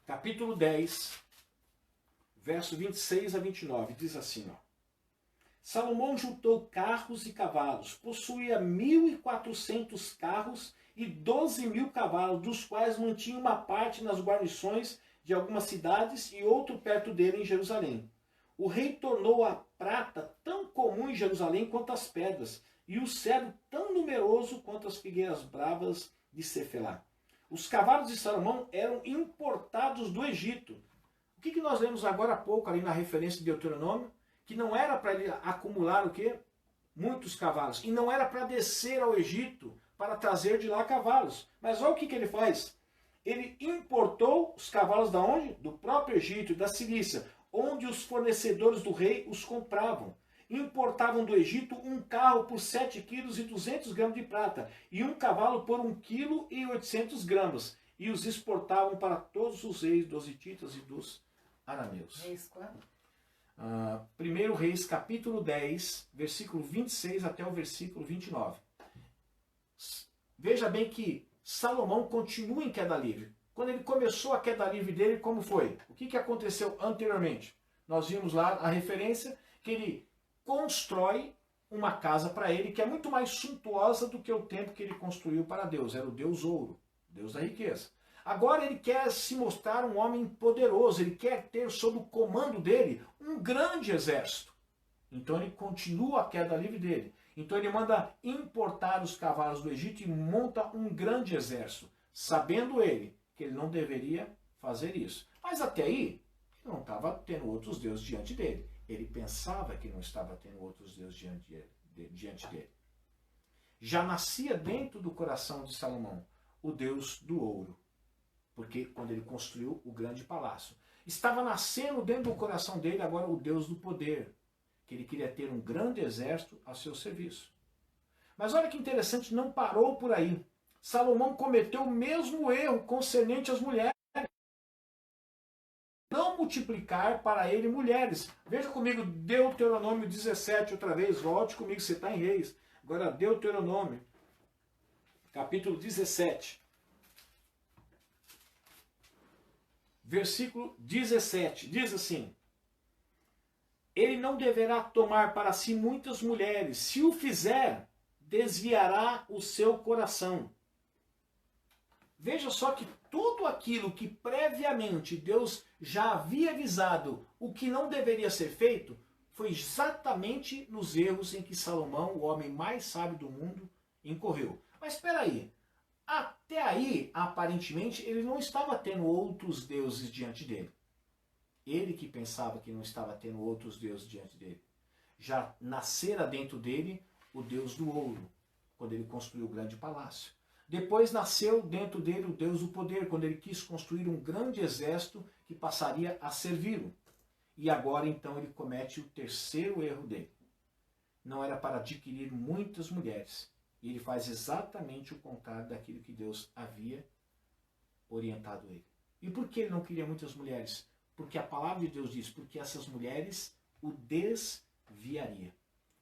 capítulo 10, verso 26 a 29, diz assim, ó. Salomão juntou carros e cavalos, possuía 1.400 carros e 12.000 cavalos, dos quais mantinha uma parte nas guarnições de algumas cidades e outro perto dele em Jerusalém. O rei tornou a prata tão comum em Jerusalém quanto as pedras, e o cedro tão numeroso quanto as figueiras bravas de Cefelá. Os cavalos de Salomão eram importados do Egito. O que nós lemos agora há pouco ali na referência de Deuteronômio? Que não era para ele acumular o quê? Muitos cavalos. E não era para descer ao Egito para trazer de lá cavalos. Mas olha o que ele faz. Ele importou os cavalos da onde? Do próprio Egito, da Cilícia, onde os fornecedores do rei os compravam. Importavam do Egito um carro por 7 quilos e 200 gramas de prata, e um cavalo por 1 quilo e 800 gramas, e os exportavam para todos os reis dos hititas e dos arameus. Reis quando? 1 Reis, capítulo 10, versículo 26 até o versículo 29. Veja bem que Salomão continua em queda livre. Quando ele começou a queda livre dele, como foi? O que aconteceu anteriormente? Nós vimos lá a referência que ele constrói uma casa para ele que é muito mais suntuosa do que o tempo que ele construiu para Deus. Era o Deus ouro, Deus da riqueza. Agora ele quer se mostrar um homem poderoso, ele quer ter sob o comando dele um grande exército. Então ele continua a queda livre dele. Então ele manda importar os cavalos do Egito e monta um grande exército, sabendo ele que ele não deveria fazer isso. Mas até aí, ele não estava tendo outros deuses diante dele. Ele pensava que não estava tendo outros deuses diante dele. Já nascia dentro do coração de Salomão o Deus do ouro. Porque quando ele construiu o grande palácio, estava nascendo dentro do coração dele agora o Deus do poder, que ele queria ter um grande exército a seu serviço. Mas olha que interessante, não parou por aí. Salomão cometeu o mesmo erro concernente às mulheres. Não multiplicar para ele mulheres. Veja comigo Deuteronômio 17 outra vez, volte comigo, você está em Reis. Agora Deuteronômio, capítulo 17. Versículo 17, diz assim: ele não deverá tomar para si muitas mulheres, se o fizer, desviará o seu coração. Veja só que tudo aquilo que previamente Deus já havia avisado o que não deveria ser feito, foi exatamente nos erros em que Salomão, o homem mais sábio do mundo, incorreu. Mas espera aí. Até aí, aparentemente, ele não estava tendo outros deuses diante dele. Ele que pensava que não estava tendo outros deuses diante dele. já nascera dentro dele o Deus do ouro, quando ele construiu o grande palácio. Depois nasceu dentro dele o Deus do poder, quando ele quis construir um grande exército que passaria a servi-lo. E agora então ele comete o terceiro erro dele. Não era para adquirir muitas mulheres. E ele faz exatamente o contrário daquilo que Deus havia orientado ele. E por que ele não queria muitas mulheres? Porque a palavra de Deus diz, porque essas mulheres o desviaria.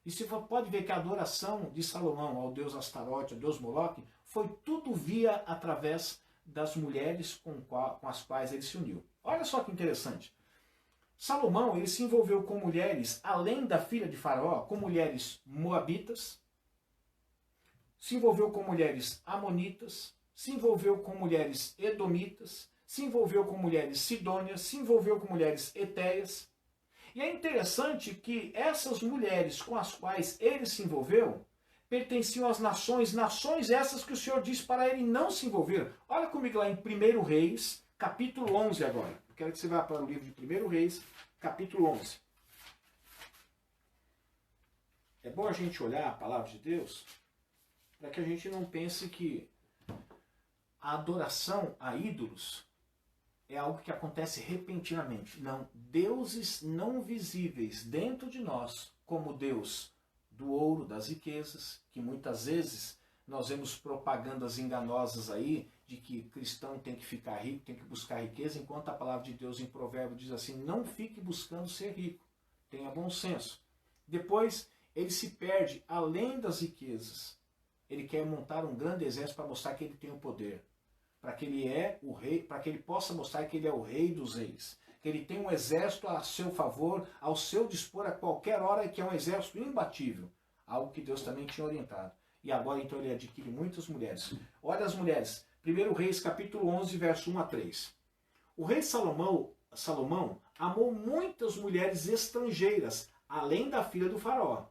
E você pode ver que a adoração de Salomão ao deus Astarote, ao deus Moloque, foi tudo via através das mulheres com as quais ele se uniu. Olha só que interessante. Salomão ele se envolveu com mulheres, além da filha de Faraó, com mulheres moabitas, se envolveu com mulheres amonitas, se envolveu com mulheres edomitas, se envolveu com mulheres sidônias, se envolveu com mulheres etéias. E é interessante que essas mulheres com as quais ele se envolveu pertenciam às nações essas que o Senhor disse para ele não se envolver. Olha comigo lá em 1 Reis, capítulo 11 agora. Eu quero que você vá para o livro de 1 Reis, capítulo 11. É bom a gente olhar a palavra de Deus para que a gente não pense que a adoração a ídolos é algo que acontece repentinamente. Não, deuses não visíveis dentro de nós, como Deus do ouro, das riquezas, que muitas vezes nós vemos propagandas enganosas aí, de que cristão tem que ficar rico, tem que buscar riqueza, enquanto a palavra de Deus em Provérbios diz assim, não fique buscando ser rico, tenha bom senso. Depois, ele se perde além das riquezas. Ele quer montar um grande exército para mostrar que ele tem o poder, para que ele é o rei, para que ele possa mostrar que ele é o rei dos reis, que ele tem um exército a seu favor, ao seu dispor a qualquer hora, e que é um exército imbatível, algo que Deus também tinha orientado. E agora então ele adquire muitas mulheres. Olha as mulheres, 1 Reis capítulo 11, verso 1 a 3. O rei Salomão amou muitas mulheres estrangeiras, além da filha do faraó.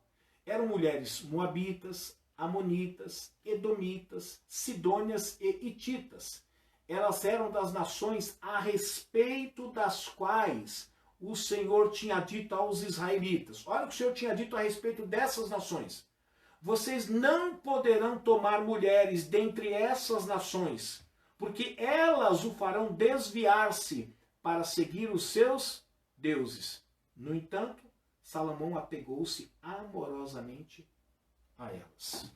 Eram mulheres moabitas, amonitas, edomitas, sidônias e hititas. Elas eram das nações a respeito das quais o Senhor tinha dito aos israelitas. Olha o que o Senhor tinha dito a respeito dessas nações. Vocês não poderão tomar mulheres dentre essas nações, porque elas o farão desviar-se para seguir os seus deuses. No entanto, Salomão apegou-se amorosamente a elas.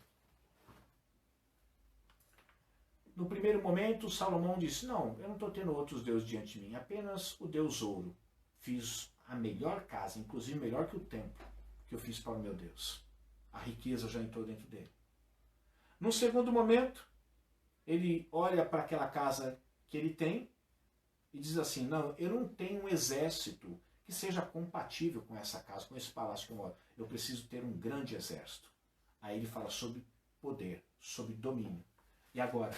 No primeiro momento, Salomão disse, não, eu não estou tendo outros deuses diante de mim, apenas o Deus ouro. Fiz a melhor casa, inclusive melhor que o templo que eu fiz para o meu Deus. A riqueza já entrou dentro dele. No segundo momento, ele olha para aquela casa que ele tem e diz assim, não, eu não tenho um exército que seja compatível com essa casa, com esse palácio que eu moro. Eu preciso ter um grande exército. Aí ele fala sobre poder, sobre domínio. E agora,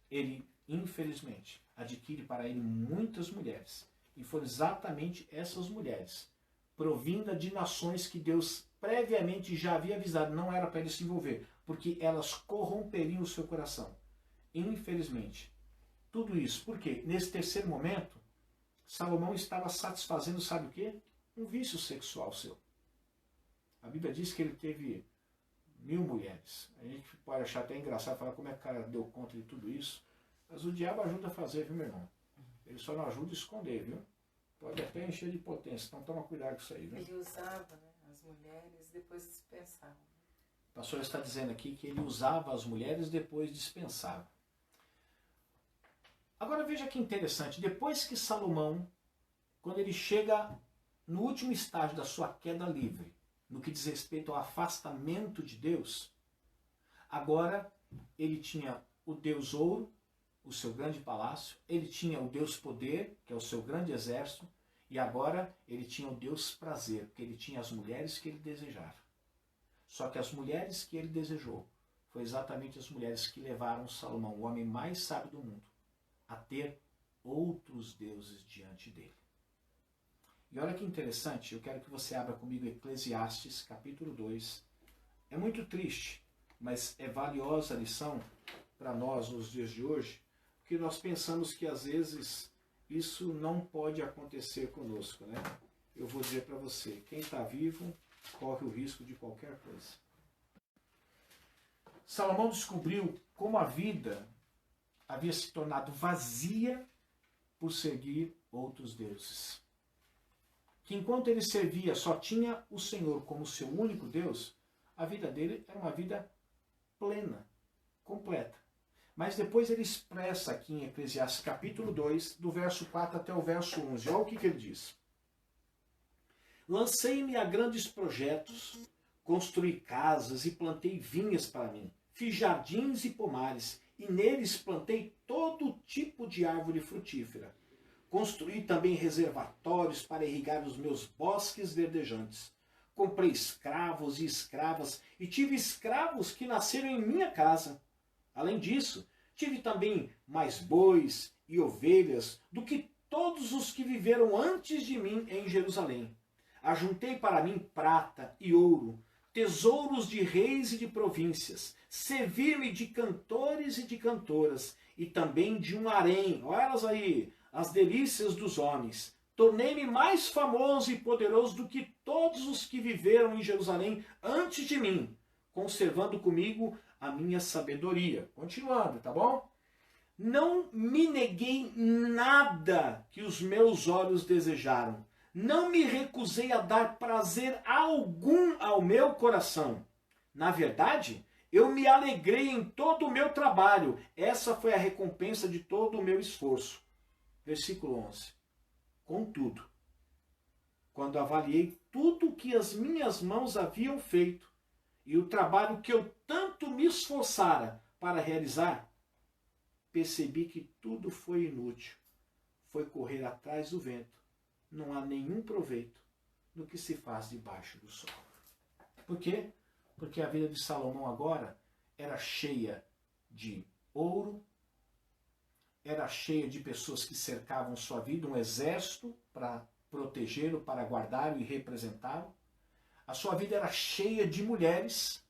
ele, infelizmente, adquire para ele muitas mulheres. E foram exatamente essas mulheres, provinda de nações que Deus previamente já havia avisado, não era para ele se envolver, porque elas corromperiam o seu coração. Infelizmente, tudo isso, porque nesse terceiro momento, Salomão estava satisfazendo, sabe o quê? Um vício sexual seu. A Bíblia diz que ele teve 1000 mulheres. A gente pode achar até engraçado falar como é que o cara deu conta de tudo isso, mas o diabo ajuda a fazer, viu, meu irmão? Ele só não ajuda a esconder, viu? Pode até encher de potência, então toma cuidado com isso aí, viu? Ele usava, né, as mulheres, depois dispensava. O pastor está dizendo aqui que ele usava as mulheres, depois dispensava. Agora veja que interessante, depois que Salomão, quando ele chega no último estágio da sua queda livre, no que diz respeito ao afastamento de Deus, agora ele tinha o Deus ouro, o seu grande palácio, ele tinha o Deus poder, que é o seu grande exército, e agora ele tinha o Deus prazer, porque ele tinha as mulheres que ele desejava. Só que as mulheres que ele desejou, foi exatamente as mulheres que levaram Salomão, o homem mais sábio do mundo, a ter outros deuses diante dele. E olha que interessante, eu quero que você abra comigo Eclesiastes, capítulo 2. É muito triste, mas é valiosa a lição para nós nos dias de hoje, porque nós pensamos que às vezes isso não pode acontecer conosco, né? Eu vou dizer para você, quem está vivo corre o risco de qualquer coisa. Salomão descobriu como a vida havia se tornado vazia por seguir outros deuses. Que enquanto ele servia só tinha o Senhor como seu único Deus, a vida dele era uma vida plena, completa. Mas depois ele expressa aqui em Eclesiastes capítulo 2, do verso 4 até o verso 11. Olha o que ele diz. Lancei-me a grandes projetos, construí casas e plantei vinhas para mim. Fiz jardins e pomares, e neles plantei todo tipo de árvore frutífera. Construí também reservatórios para irrigar os meus bosques verdejantes. Comprei escravos e escravas, e tive escravos que nasceram em minha casa. Além disso, tive também mais bois e ovelhas do que todos os que viveram antes de mim em Jerusalém. Ajuntei para mim prata e ouro, tesouros de reis e de províncias. Servi-me de cantores e de cantoras, e também de um harém. Olha elas aí, as delícias dos homens. Tornei-me mais famoso e poderoso do que todos os que viveram em Jerusalém antes de mim, conservando comigo a minha sabedoria. Continuando, tá bom? Não me neguei nada que os meus olhos desejaram. Não me recusei a dar prazer algum ao meu coração. Na verdade, eu me alegrei em todo o meu trabalho. Essa foi a recompensa de todo o meu esforço. Versículo 11. Contudo, quando avaliei tudo o que as minhas mãos haviam feito e o trabalho que eu tanto me esforçara para realizar, percebi que tudo foi inútil. Foi correr atrás do vento. Não há nenhum proveito no que se faz debaixo do sol. Por quê? Porque a vida de Salomão agora era cheia de ouro, era cheia de pessoas que cercavam sua vida, um exército para protegê-lo, para guardá-lo e representá-lo. A sua vida era cheia de mulheres,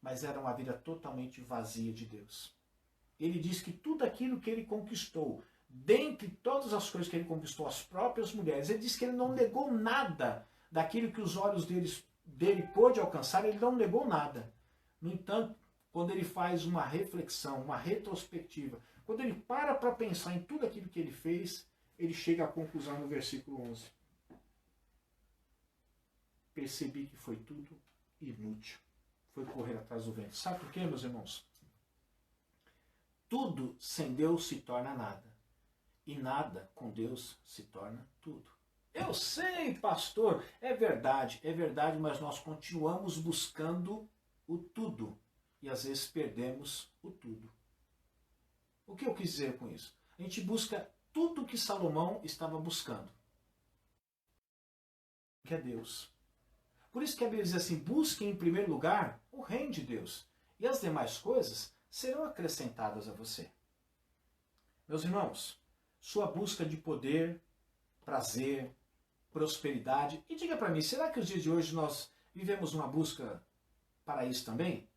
mas era uma vida totalmente vazia de Deus. Ele diz que tudo aquilo que ele conquistou, dentre todas as coisas que ele conquistou, as próprias mulheres, ele diz que ele não negou nada daquilo que os olhos dele pôde alcançar, ele não negou nada. No entanto, quando ele faz uma reflexão, uma retrospectiva, quando ele para pensar em tudo aquilo que ele fez, ele chega à conclusão no versículo 11. Percebi que foi tudo inútil. Foi correr atrás do vento. Sabe por quê, meus irmãos? Tudo sem Deus se torna nada. E nada com Deus se torna tudo. Eu sei, pastor, é verdade, mas nós continuamos buscando o tudo. E às vezes perdemos o tudo. O que eu quis dizer com isso? A gente busca tudo que Salomão estava buscando. Que é Deus. Por isso que a Bíblia diz assim, busquem em primeiro lugar o reino de Deus. E as demais coisas serão acrescentadas a você. Meus irmãos, sua busca de poder, prazer, prosperidade. E diga para mim, será que os dias de hoje nós vivemos uma busca para isso também?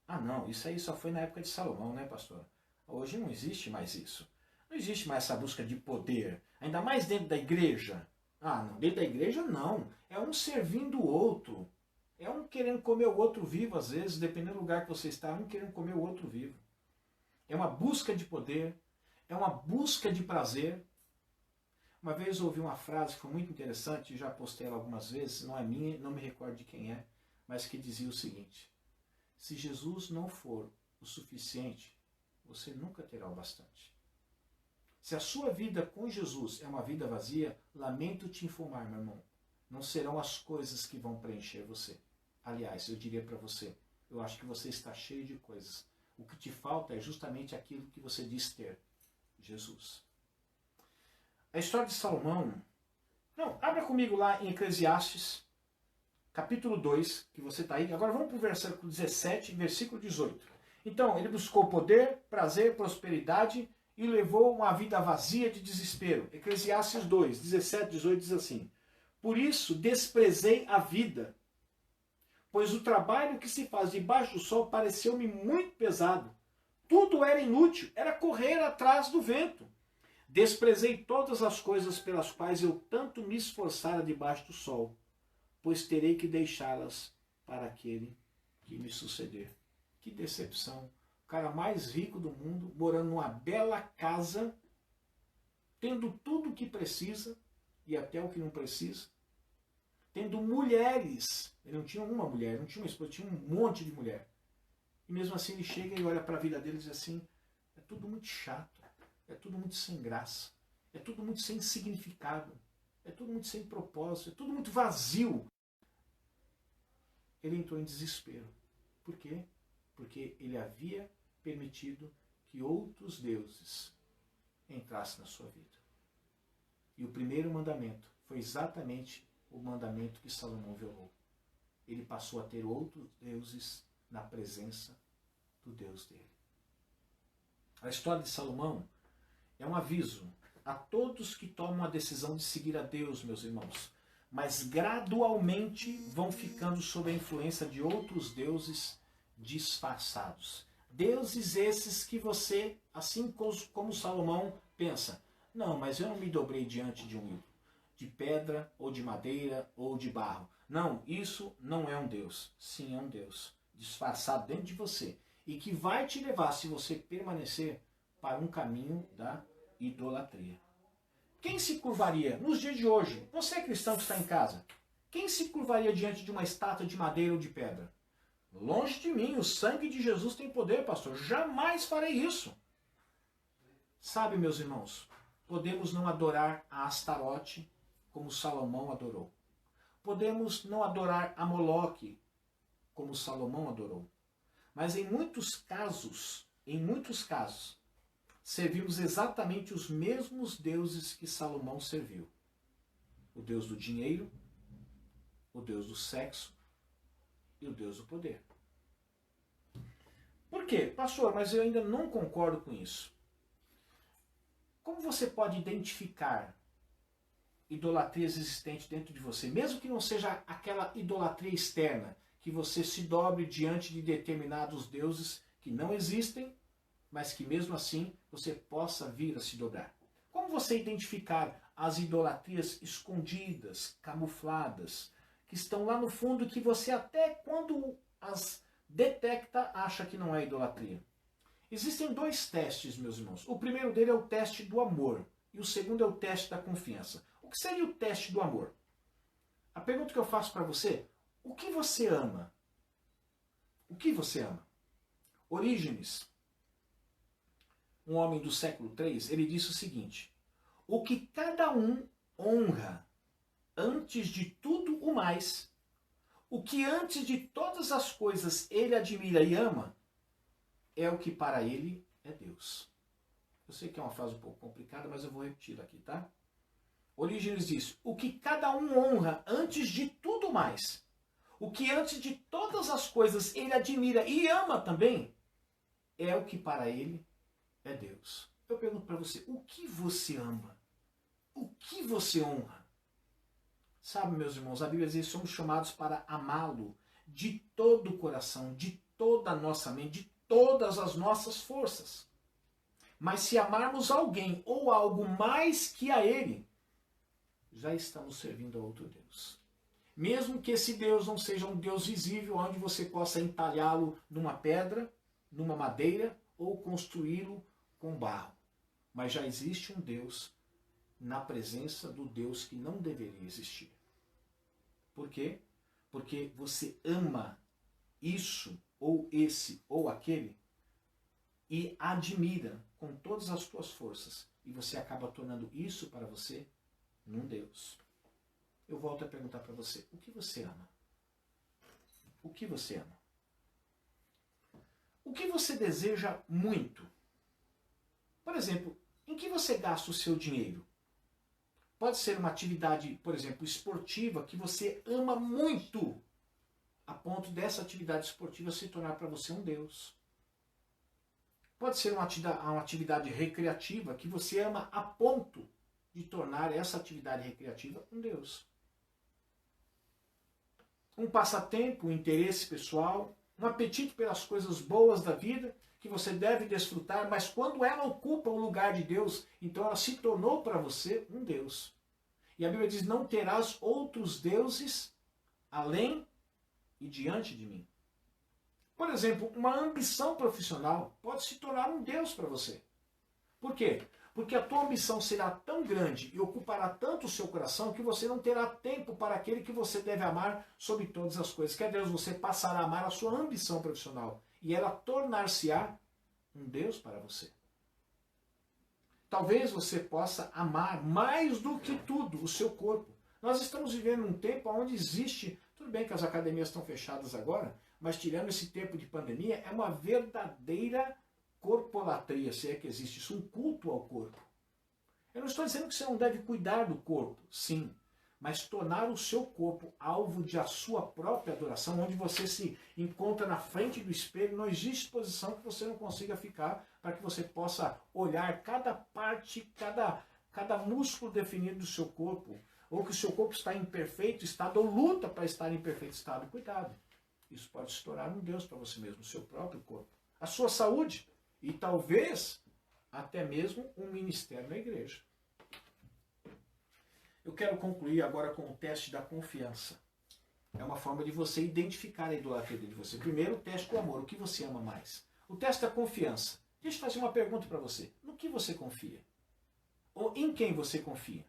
Ah não, isso aí só foi na época de Salomão, né, pastor? Hoje não existe mais isso. Não existe mais essa busca de poder. Ainda mais dentro da igreja. Ah, não, dentro da igreja não. É um servindo o outro. É um querendo comer o outro vivo, às vezes, dependendo do lugar que você está, um querendo comer o outro vivo. É uma busca de poder. É uma busca de prazer. Uma vez eu ouvi uma frase que foi muito interessante, já postei ela algumas vezes, não é minha, não me recordo de quem é, mas que dizia o seguinte: se Jesus não for o suficiente, você nunca terá o bastante. Se a sua vida com Jesus é uma vida vazia, lamento te informar, meu irmão, não serão as coisas que vão preencher você. Aliás, eu diria para você, eu acho que você está cheio de coisas. O que te falta é justamente aquilo que você diz ter, Jesus. A história de Salomão... Não, abra comigo lá em Eclesiastes, capítulo 2, que você está aí. Agora vamos para o versículo 17, versículo 18. Então, ele buscou poder, prazer, prosperidade e levou uma vida vazia de desespero. Eclesiastes 2, 17, 18 diz assim: por isso desprezei a vida, pois o trabalho que se faz debaixo do sol pareceu-me muito pesado. Tudo era inútil, era correr atrás do vento. Desprezei todas as coisas pelas quais eu tanto me esforçara debaixo do sol. pois terei que deixá-las para aquele que me suceder. Que decepção. O cara mais rico do mundo, morando numa bela casa, tendo tudo o que precisa e até o que não precisa, tendo mulheres. Ele não tinha uma mulher, não tinha uma esposa, tinha um monte de mulher. E mesmo assim ele chega e olha para a vida dele e diz assim, é tudo muito chato, é tudo muito sem graça, é tudo muito sem significado, é tudo muito sem propósito, é tudo muito vazio. Ele entrou em desespero. Por quê? Porque ele havia permitido que outros deuses entrassem na sua vida. E o primeiro mandamento foi exatamente o mandamento que Salomão violou. Ele passou a ter outros deuses na presença do Deus dele. A história de Salomão é um aviso a todos que tomam a decisão de seguir a Deus, meus irmãos, mas gradualmente vão ficando sob a influência de outros deuses disfarçados. Deuses esses que você, assim como Salomão, pensa, não, mas eu não me dobrei diante de um ídolo, de pedra, ou de madeira, ou de barro. Não, isso não é um Deus. Sim, é um Deus disfarçado dentro de você e que vai te levar, se você permanecer, para um caminho da idolatria. Quem se curvaria nos dias de hoje? Você cristão que está em casa, quem se curvaria diante de uma estátua de madeira ou de pedra? Longe de mim, o sangue de Jesus tem poder, pastor. Jamais farei isso. Sabe, meus irmãos, podemos não adorar a Astarote como Salomão adorou. Podemos não adorar a Moloque como Salomão adorou. Mas em muitos casos, servimos exatamente os mesmos deuses que Salomão serviu. O Deus do dinheiro, o Deus do sexo e o Deus do poder. Por quê? Pastor, mas eu ainda não concordo com isso. Como você pode identificar idolatrias existentes dentro de você, mesmo que não seja aquela idolatria externa, que você se dobre diante de determinados deuses que não existem, mas que mesmo assim você possa vir a se dobrar? Como você identificar as idolatrias escondidas, camufladas, que estão lá no fundo, que você até quando as detecta, acha que não é idolatria? Existem dois testes, meus irmãos. O primeiro dele é o teste do amor e o segundo é o teste da confiança. O que seria o teste do amor? A pergunta que eu faço para você, o que você ama? O que você ama? Orígenes, um homem do século III, ele disse o seguinte, o que cada um honra antes de tudo o mais, o que antes de todas as coisas ele admira e ama, é o que para ele é Deus. Eu sei que é uma frase um pouco complicada, mas eu vou repetir aqui, tá? Orígenes diz, o que cada um honra antes de tudo mais, o que antes de todas as coisas ele admira e ama também, é o que para ele é Deus. Eu pergunto para você, o que você ama? O que você honra? Sabe, meus irmãos, a Bíblia diz que somos chamados para amá-lo de todo o coração, de toda a nossa mente, de todas as nossas forças. Mas se amarmos alguém ou algo mais que a ele, já estamos servindo a outro Deus. Mesmo que esse Deus não seja um Deus visível, onde você possa entalhá-lo numa pedra, numa madeira, ou construí-lo com barro. Mas já existe um Deus na presença do Deus que não deveria existir. Por quê? Porque você ama isso, ou esse, ou aquele, e admira com todas as suas forças. E você acaba tornando isso para você num Deus. Eu volto a perguntar para você, o que você ama? O que você ama? O que você deseja muito? Por exemplo, em que você gasta o seu dinheiro? Pode ser uma atividade, por exemplo, esportiva, que você ama muito, a ponto dessa atividade esportiva se tornar para você um Deus. Pode ser uma atividade recreativa que você ama a ponto de tornar essa atividade recreativa um Deus. Um passatempo, um interesse pessoal, um apetite pelas coisas boas da vida, que você deve desfrutar, mas quando ela ocupa o lugar de Deus, então ela se tornou para você um Deus. E a Bíblia diz, não terás outros deuses além e diante de mim. Por exemplo, uma ambição profissional pode se tornar um Deus para você. Por quê? Porque a tua ambição será tão grande e ocupará tanto o seu coração que você não terá tempo para aquele que você deve amar sobre todas as coisas. Quer Deus, você passará a amar a sua ambição profissional e ela tornar-se-á um Deus para você. Talvez você possa amar mais do que tudo o seu corpo. Nós estamos vivendo um tempo onde existe, tudo bem que as academias estão fechadas agora, mas tirando esse tempo de pandemia, é uma verdadeira corpolatria, se é que existe isso, um culto ao corpo. Eu não estou dizendo que você não deve cuidar do corpo, sim, mas tornar o seu corpo alvo de a sua própria adoração, onde você se encontra na frente do espelho, não existe posição que você não consiga ficar para que você possa olhar cada parte, cada músculo definido do seu corpo, ou que o seu corpo está em perfeito estado, ou luta para estar em perfeito estado. Cuidado, isso pode se tornar um Deus para você mesmo, o seu próprio corpo. A sua saúde, e talvez até mesmo um ministério na igreja. Eu quero concluir agora com o teste da confiança. É uma forma de você identificar a idolatria de você. Primeiro, o teste do amor. O que você ama mais? O teste da confiança. Deixa eu fazer uma pergunta para você. No que você confia? Ou em quem você confia?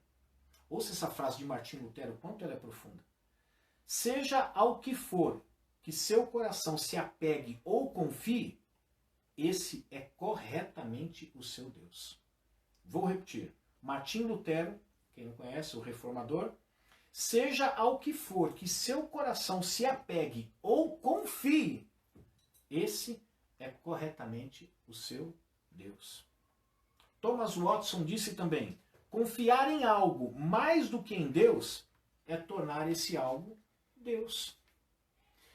Ouça essa frase de Martim Lutero, quanto ela é profunda. Seja ao que for que seu coração se apegue ou confie, esse é corretamente o seu Deus. Vou repetir. Martim Lutero, quem não conhece, o reformador, seja ao que for que seu coração se apegue ou confie, esse é corretamente o seu Deus. Thomas Watson disse também, confiar em algo mais do que em Deus é tornar esse algo Deus.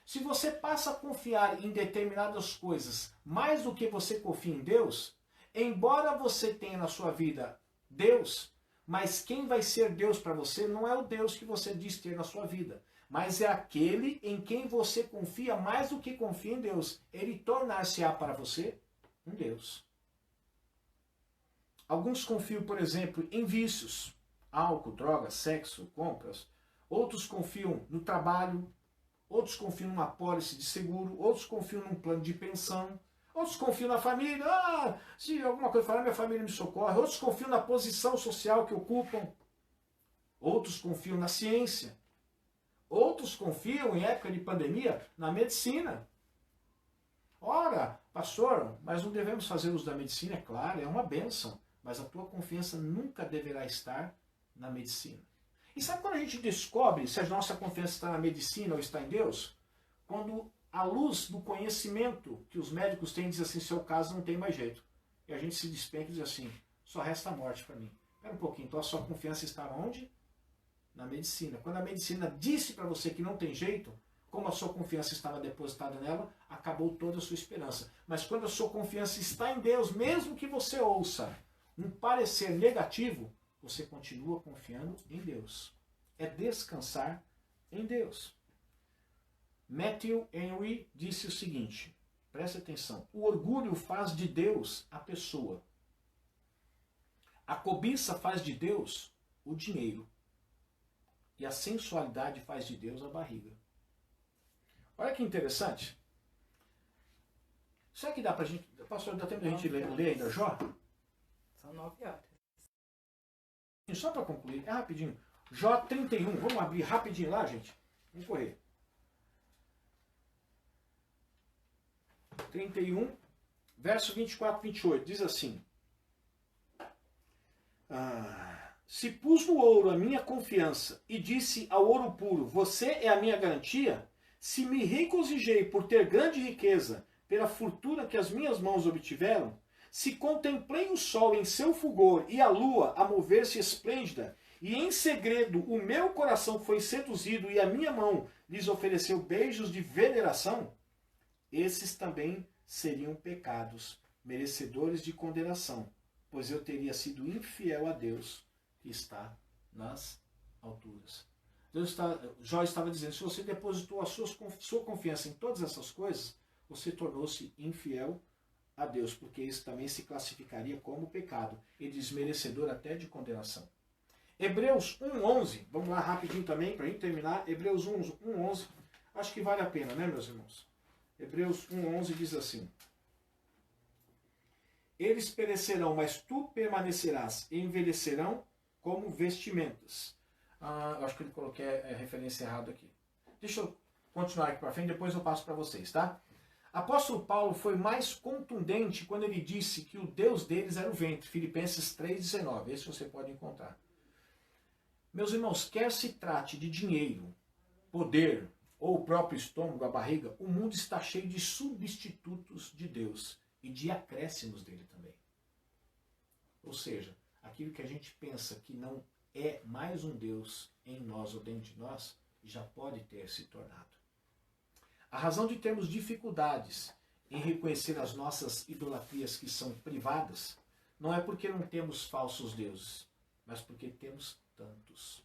Se você passa a confiar em determinadas coisas mais do que você confia em Deus, embora você tenha na sua vida Deus, mas quem vai ser Deus para você não é o Deus que você diz ter na sua vida, mas é aquele em quem você confia mais do que confia em Deus. Ele tornar-se-á para você um Deus. Alguns confiam, por exemplo, em vícios, álcool, drogas, sexo, compras. Outros confiam no trabalho. Outros confiam numa apólice de seguro, outros confiam num plano de pensão, outros confiam na família, se alguma coisa falar, minha família me socorre, outros confiam na posição social que ocupam, outros confiam na ciência, outros confiam, em época de pandemia, na medicina. Ora, pastor, mas não devemos fazer uso da medicina? É claro, é uma bênção, mas a tua confiança nunca deverá estar na medicina. E sabe quando a gente descobre se a nossa confiança está na medicina ou está em Deus? Quando a luz do conhecimento que os médicos têm diz assim, seu caso não tem mais jeito. E a gente se despenca e diz assim, só resta a morte para mim. Espera um pouquinho, então a sua confiança está onde? Na medicina. Quando a medicina disse para você que não tem jeito, como a sua confiança estava depositada nela, acabou toda a sua esperança. Mas quando a sua confiança está em Deus, mesmo que você ouça um parecer negativo, você continua confiando em Deus. É descansar em Deus. Matthew Henry disse o seguinte, preste atenção, o orgulho faz de Deus a pessoa. A cobiça faz de Deus o dinheiro. E a sensualidade faz de Deus a barriga. Olha que interessante. Será que dá pra gente... Pastor, dá tempo da gente ler ainda Jó? São 9 horas. Só para concluir, é rapidinho. Jó 31, vamos abrir rapidinho lá, gente. Vamos correr. 31, verso 24 e 28, diz assim. Se pus no ouro a minha confiança e disse ao ouro puro, você é a minha garantia? Se me regozijei por ter grande riqueza, pela fortuna que as minhas mãos obtiveram, se contemplei o sol em seu fulgor e a lua a mover-se esplêndida, e em segredo o meu coração foi seduzido e a minha mão lhes ofereceu beijos de veneração, esses também seriam pecados, merecedores de condenação, pois eu teria sido infiel a Deus que está nas alturas. Jó estava dizendo, se você depositou a sua confiança em todas essas coisas, você tornou-se infiel a Deus, porque isso também se classificaria como pecado e desmerecedor até de condenação. Hebreus 1:11, vamos lá rapidinho também para a gente terminar. Hebreus 1:11, acho que vale a pena, né, meus irmãos? Hebreus 1:11 diz assim: eles perecerão, mas tu permanecerás, e envelhecerão como vestimentas. Eu acho que eu coloquei a referência errada aqui. Deixa eu continuar aqui para frente, depois eu passo para vocês, tá? Apóstolo Paulo foi mais contundente quando ele disse que o Deus deles era o ventre. Filipenses 3:19, esse você pode encontrar. Meus irmãos, quer se trate de dinheiro, poder ou o próprio estômago, a barriga, o mundo está cheio de substitutos de Deus e de acréscimos dele também. Ou seja, aquilo que a gente pensa que não é mais um Deus em nós ou dentro de nós, já pode ter se tornado. A razão de termos dificuldades em reconhecer as nossas idolatrias que são privadas não é porque não temos falsos deuses, mas porque temos tantos.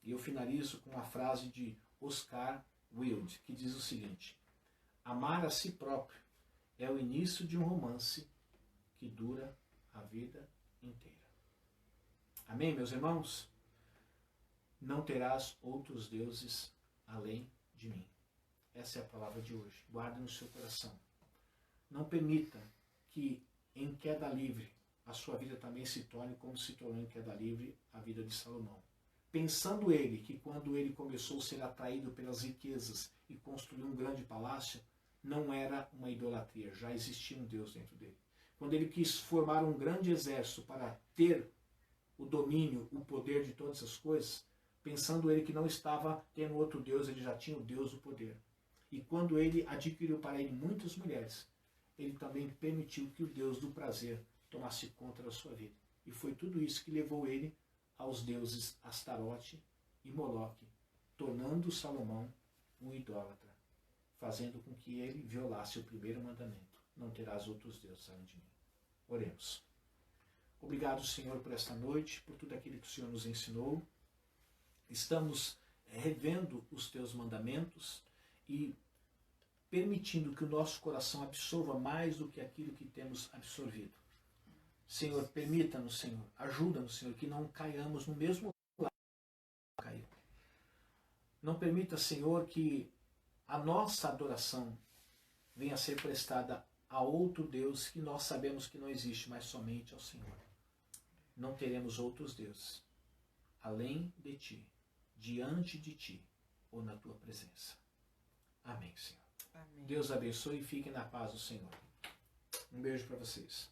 E eu finalizo com uma frase de Oscar Wilde, que diz o seguinte: amar a si próprio é o início de um romance que dura a vida inteira. Amém, meus irmãos? Não terás outros deuses além de mim. Essa é a palavra de hoje. Guarde no seu coração. Não permita que em queda livre a sua vida também se torne como se tornou em queda livre a vida de Salomão. Pensando ele que quando ele começou a ser atraído pelas riquezas e construiu um grande palácio, não era uma idolatria, já existia um Deus dentro dele. Quando ele quis formar um grande exército para ter o domínio, o poder de todas as coisas, pensando ele que não estava tendo outro Deus, ele já tinha o Deus do poder. E quando ele adquiriu para ele muitas mulheres, ele também permitiu que o Deus do prazer tomasse conta da sua vida. E foi tudo isso que levou ele aos deuses Astarote e Moloque, tornando Salomão um idólatra, fazendo com que ele violasse o primeiro mandamento: não terás outros deuses além de mim. Oremos. Obrigado, Senhor, por esta noite, por tudo aquilo que o Senhor nos ensinou. Estamos revendo os teus mandamentos e permitindo que o nosso coração absorva mais do que aquilo que temos absorvido. Senhor, permita-nos, Senhor, ajuda-nos, Senhor, que não caiamos no mesmo lado que caiu. Não permita, Senhor, que a nossa adoração venha a ser prestada a outro Deus que nós sabemos que não existe, mas somente ao Senhor. Não teremos outros deuses além de Ti, diante de Ti ou na Tua presença. Amém, Senhor. Amém. Deus abençoe e fiquem na paz do Senhor. Um beijo para vocês.